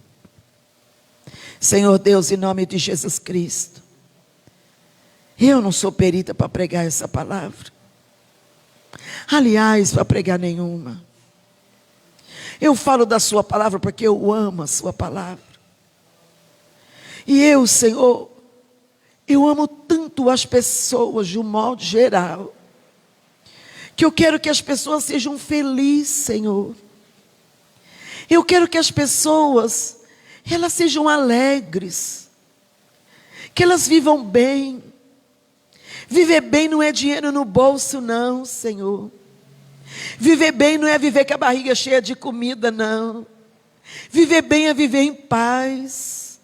Senhor Deus, em nome de Jesus Cristo, eu não sou perita para pregar essa palavra. Aliás, para pregar nenhuma. Eu falo da sua palavra porque eu amo a sua palavra. E eu, Senhor, eu amo tanto as pessoas de um modo geral, que eu quero que as pessoas sejam felizes, Senhor. Eu quero que as pessoas elas sejam alegres, que elas vivam bem. Viver bem não é dinheiro no bolso, não, Senhor. Viver bem não é viver com a barriga cheia de comida, não. Viver bem é viver em paz.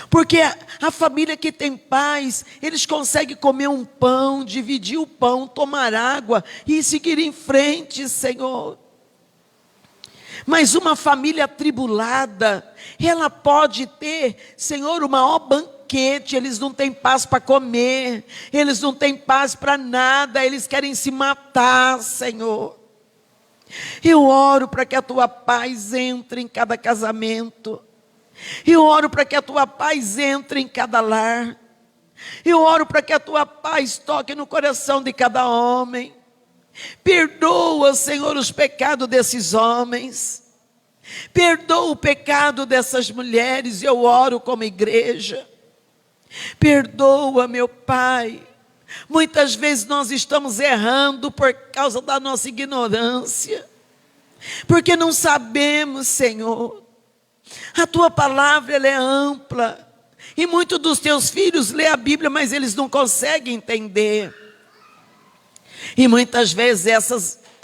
Porque a família que tem paz, eles conseguem comer um pão, dividir o pão, tomar água e seguir em frente, Senhor. Mas uma família atribulada, ela pode ter, Senhor, o maior banquete, eles não têm paz para comer, eles não têm paz para nada, eles querem se matar, Senhor. Eu oro para que a tua paz entre em cada casamento, eu oro para que a tua paz entre em cada lar, eu oro para que a tua paz toque no coração de cada homem. Perdoa, Senhor, os pecados desses homens. Perdoa o pecado dessas mulheres. Eu oro como igreja. Perdoa, meu Pai. Muitas vezes nós estamos errando por causa da nossa ignorância. Porque não sabemos, Senhor. A tua palavra ela é ampla. E muitos dos teus filhos lêem a Bíblia, mas eles não conseguem entender. E muitas vezes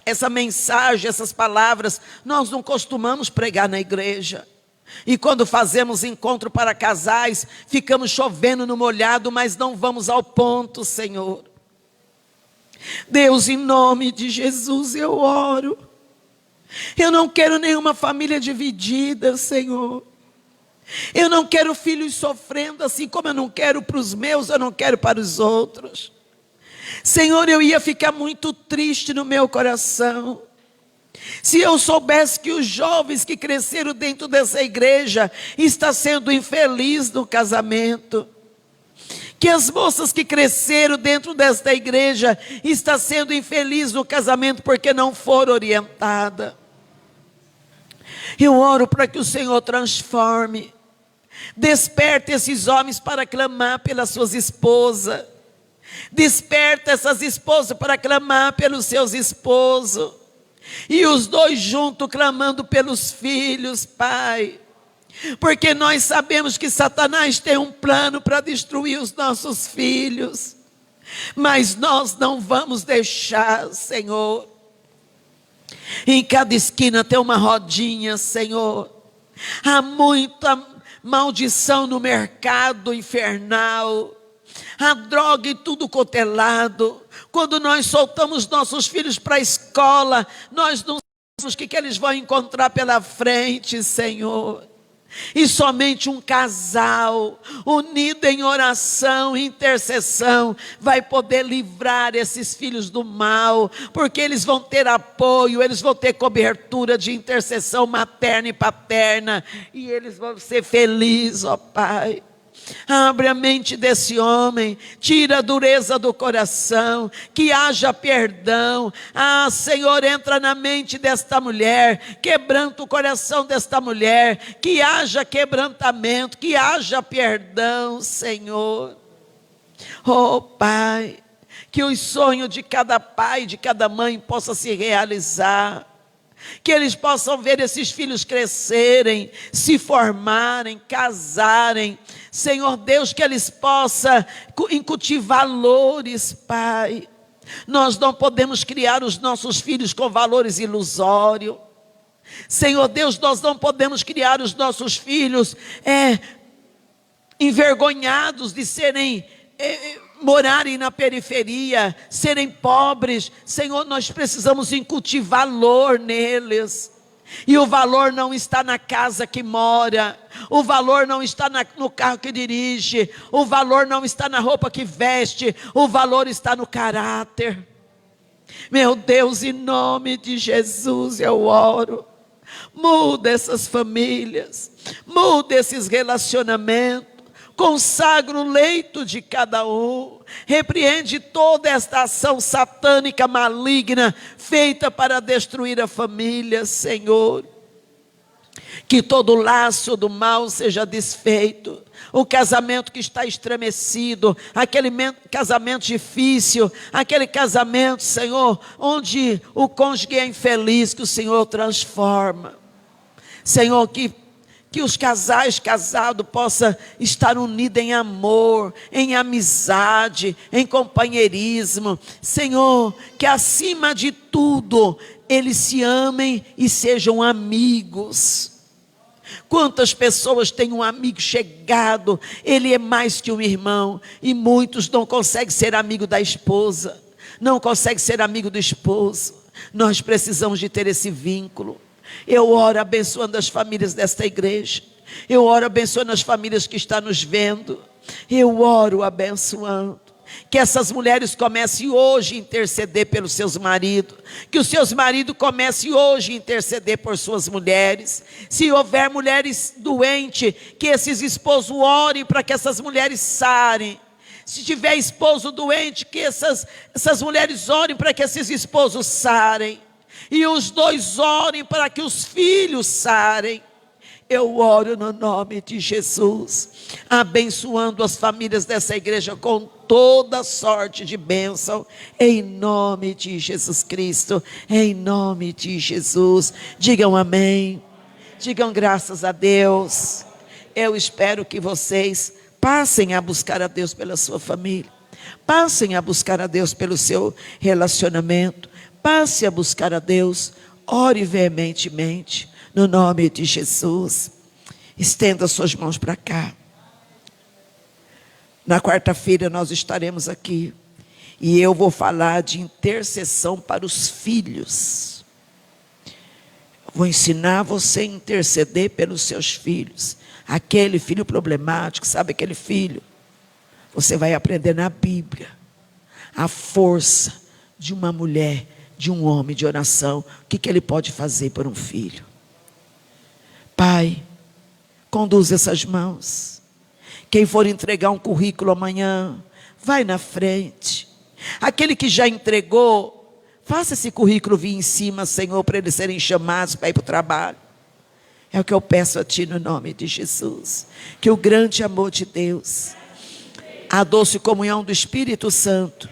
essa mensagem, essas palavras, nós não costumamos pregar na igreja. E quando fazemos encontro para casais, ficamos chovendo no molhado, mas não vamos ao ponto, Senhor. Deus, em nome de Jesus, eu oro. Eu não quero nenhuma família dividida, Senhor. Eu não quero filhos sofrendo, assim como eu não quero para os meus, eu não quero para os outros. Senhor, eu ia ficar muito triste no meu coração se eu soubesse que os jovens que cresceram dentro dessa igreja estão sendo infelizes no casamento, que as moças que cresceram dentro desta igreja estão sendo infelizes no casamento porque não foram orientadas. Eu oro para que o Senhor transforme, desperte esses homens para clamar pelas suas esposas. Desperta essas esposas para clamar pelos seus esposos. E os dois juntos clamando pelos filhos, Pai. Porque nós sabemos que Satanás tem um plano para destruir os nossos filhos. Mas nós não vamos deixar, Senhor. Em cada esquina tem uma rodinha, Senhor. Há muita maldição no mercado infernal. Há droga em tudo quanto é lado. Quando nós soltamos nossos filhos para a escola, nós não sabemos o que eles vão encontrar pela frente, Senhor. E somente um casal unido em oração e intercessão vai poder livrar esses filhos do mal, porque eles vão ter apoio, eles vão ter cobertura de intercessão materna e paterna, e eles vão ser felizes, ó Pai. Abre a mente desse homem, tira a dureza do coração, que haja perdão. Senhor, entra na mente desta mulher, quebranta o coração desta mulher, que haja quebrantamento, que haja perdão, Senhor. Oh Pai, que os sonhos de cada pai, de cada mãe possam se realizar. Que eles possam ver esses filhos crescerem, se formarem, casarem. Senhor Deus, que eles possam incutir valores, Pai. Nós não podemos criar os nossos filhos com valores ilusórios. Senhor Deus, nós não podemos criar os nossos filhos envergonhados de serem... morarem na periferia, serem pobres. Senhor, nós precisamos incutir valor neles. E o valor não está na casa que mora, o valor não está no carro que dirige, o valor não está na roupa que veste, o valor está no caráter. Meu Deus, em nome de Jesus eu oro. Muda essas famílias, muda esses relacionamentos. Consagra o leito de cada um. Repreende toda esta ação satânica maligna feita para destruir a família, Senhor. Que todo laço do mal seja desfeito. O casamento que está estremecido, aquele casamento difícil, aquele casamento, Senhor, onde o cônjuge é infeliz, que o Senhor transforma. Senhor, que os casais casados possam estar unidos em amor, em amizade, em companheirismo. Senhor, que acima de tudo, eles se amem e sejam amigos. Quantas pessoas têm um amigo chegado, ele é mais que um irmão, e muitos não conseguem ser amigo da esposa, não conseguem ser amigo do esposo. Nós precisamos de ter esse vínculo. Eu oro abençoando as famílias desta igreja. Eu oro abençoando as famílias que estão nos vendo. Eu oro abençoando. Que essas mulheres comecem hoje a interceder pelos seus maridos. Que os seus maridos comecem hoje a interceder por suas mulheres. Se houver mulheres doentes, que esses esposos orem para que essas mulheres sarem. Se tiver esposo doente, que essas mulheres orem para que esses esposos sarem. E os dois orem para que os filhos sarem. Eu oro no nome de Jesus, abençoando as famílias dessa igreja com toda sorte de bênção, em nome de Jesus Cristo, em nome de Jesus. Digam amém, digam graças a Deus. Eu espero que vocês passem a buscar a Deus pela sua família, passem a buscar a Deus pelo seu relacionamento, passe a buscar a Deus, ore veementemente, no nome de Jesus. Estenda suas mãos para cá. Na quarta-feira nós estaremos aqui, e eu vou falar de intercessão para os filhos. Vou ensinar você a interceder pelos seus filhos. Aquele filho problemático, sabe aquele filho? Você vai aprender na Bíblia a força de uma mulher, de um homem de oração, o que ele pode fazer por um filho. Pai, conduz essas mãos. Quem for entregar um currículo amanhã, vai na frente. Aquele que já entregou, faça esse currículo vir em cima, Senhor, para eles serem chamados para ir para o trabalho. É o que eu peço a Ti no nome de Jesus. Que o grande amor de Deus, a doce comunhão do Espírito Santo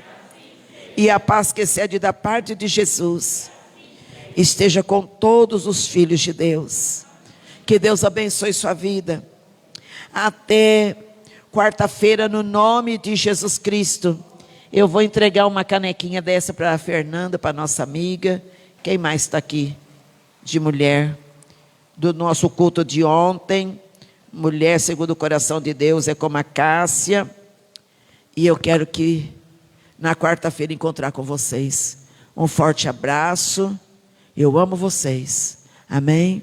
e a paz que excede da parte de Jesus esteja com todos os filhos de Deus. Que Deus abençoe sua vida. Até quarta-feira, no nome de Jesus Cristo. Eu vou entregar uma canequinha dessa para a Fernanda, para nossa amiga. Quem mais está aqui? De mulher. Do nosso culto de ontem. Mulher segundo o coração de Deus é como a Cássia. E eu quero que na quarta-feira encontrar com vocês. Um forte abraço. Eu amo vocês. Amém?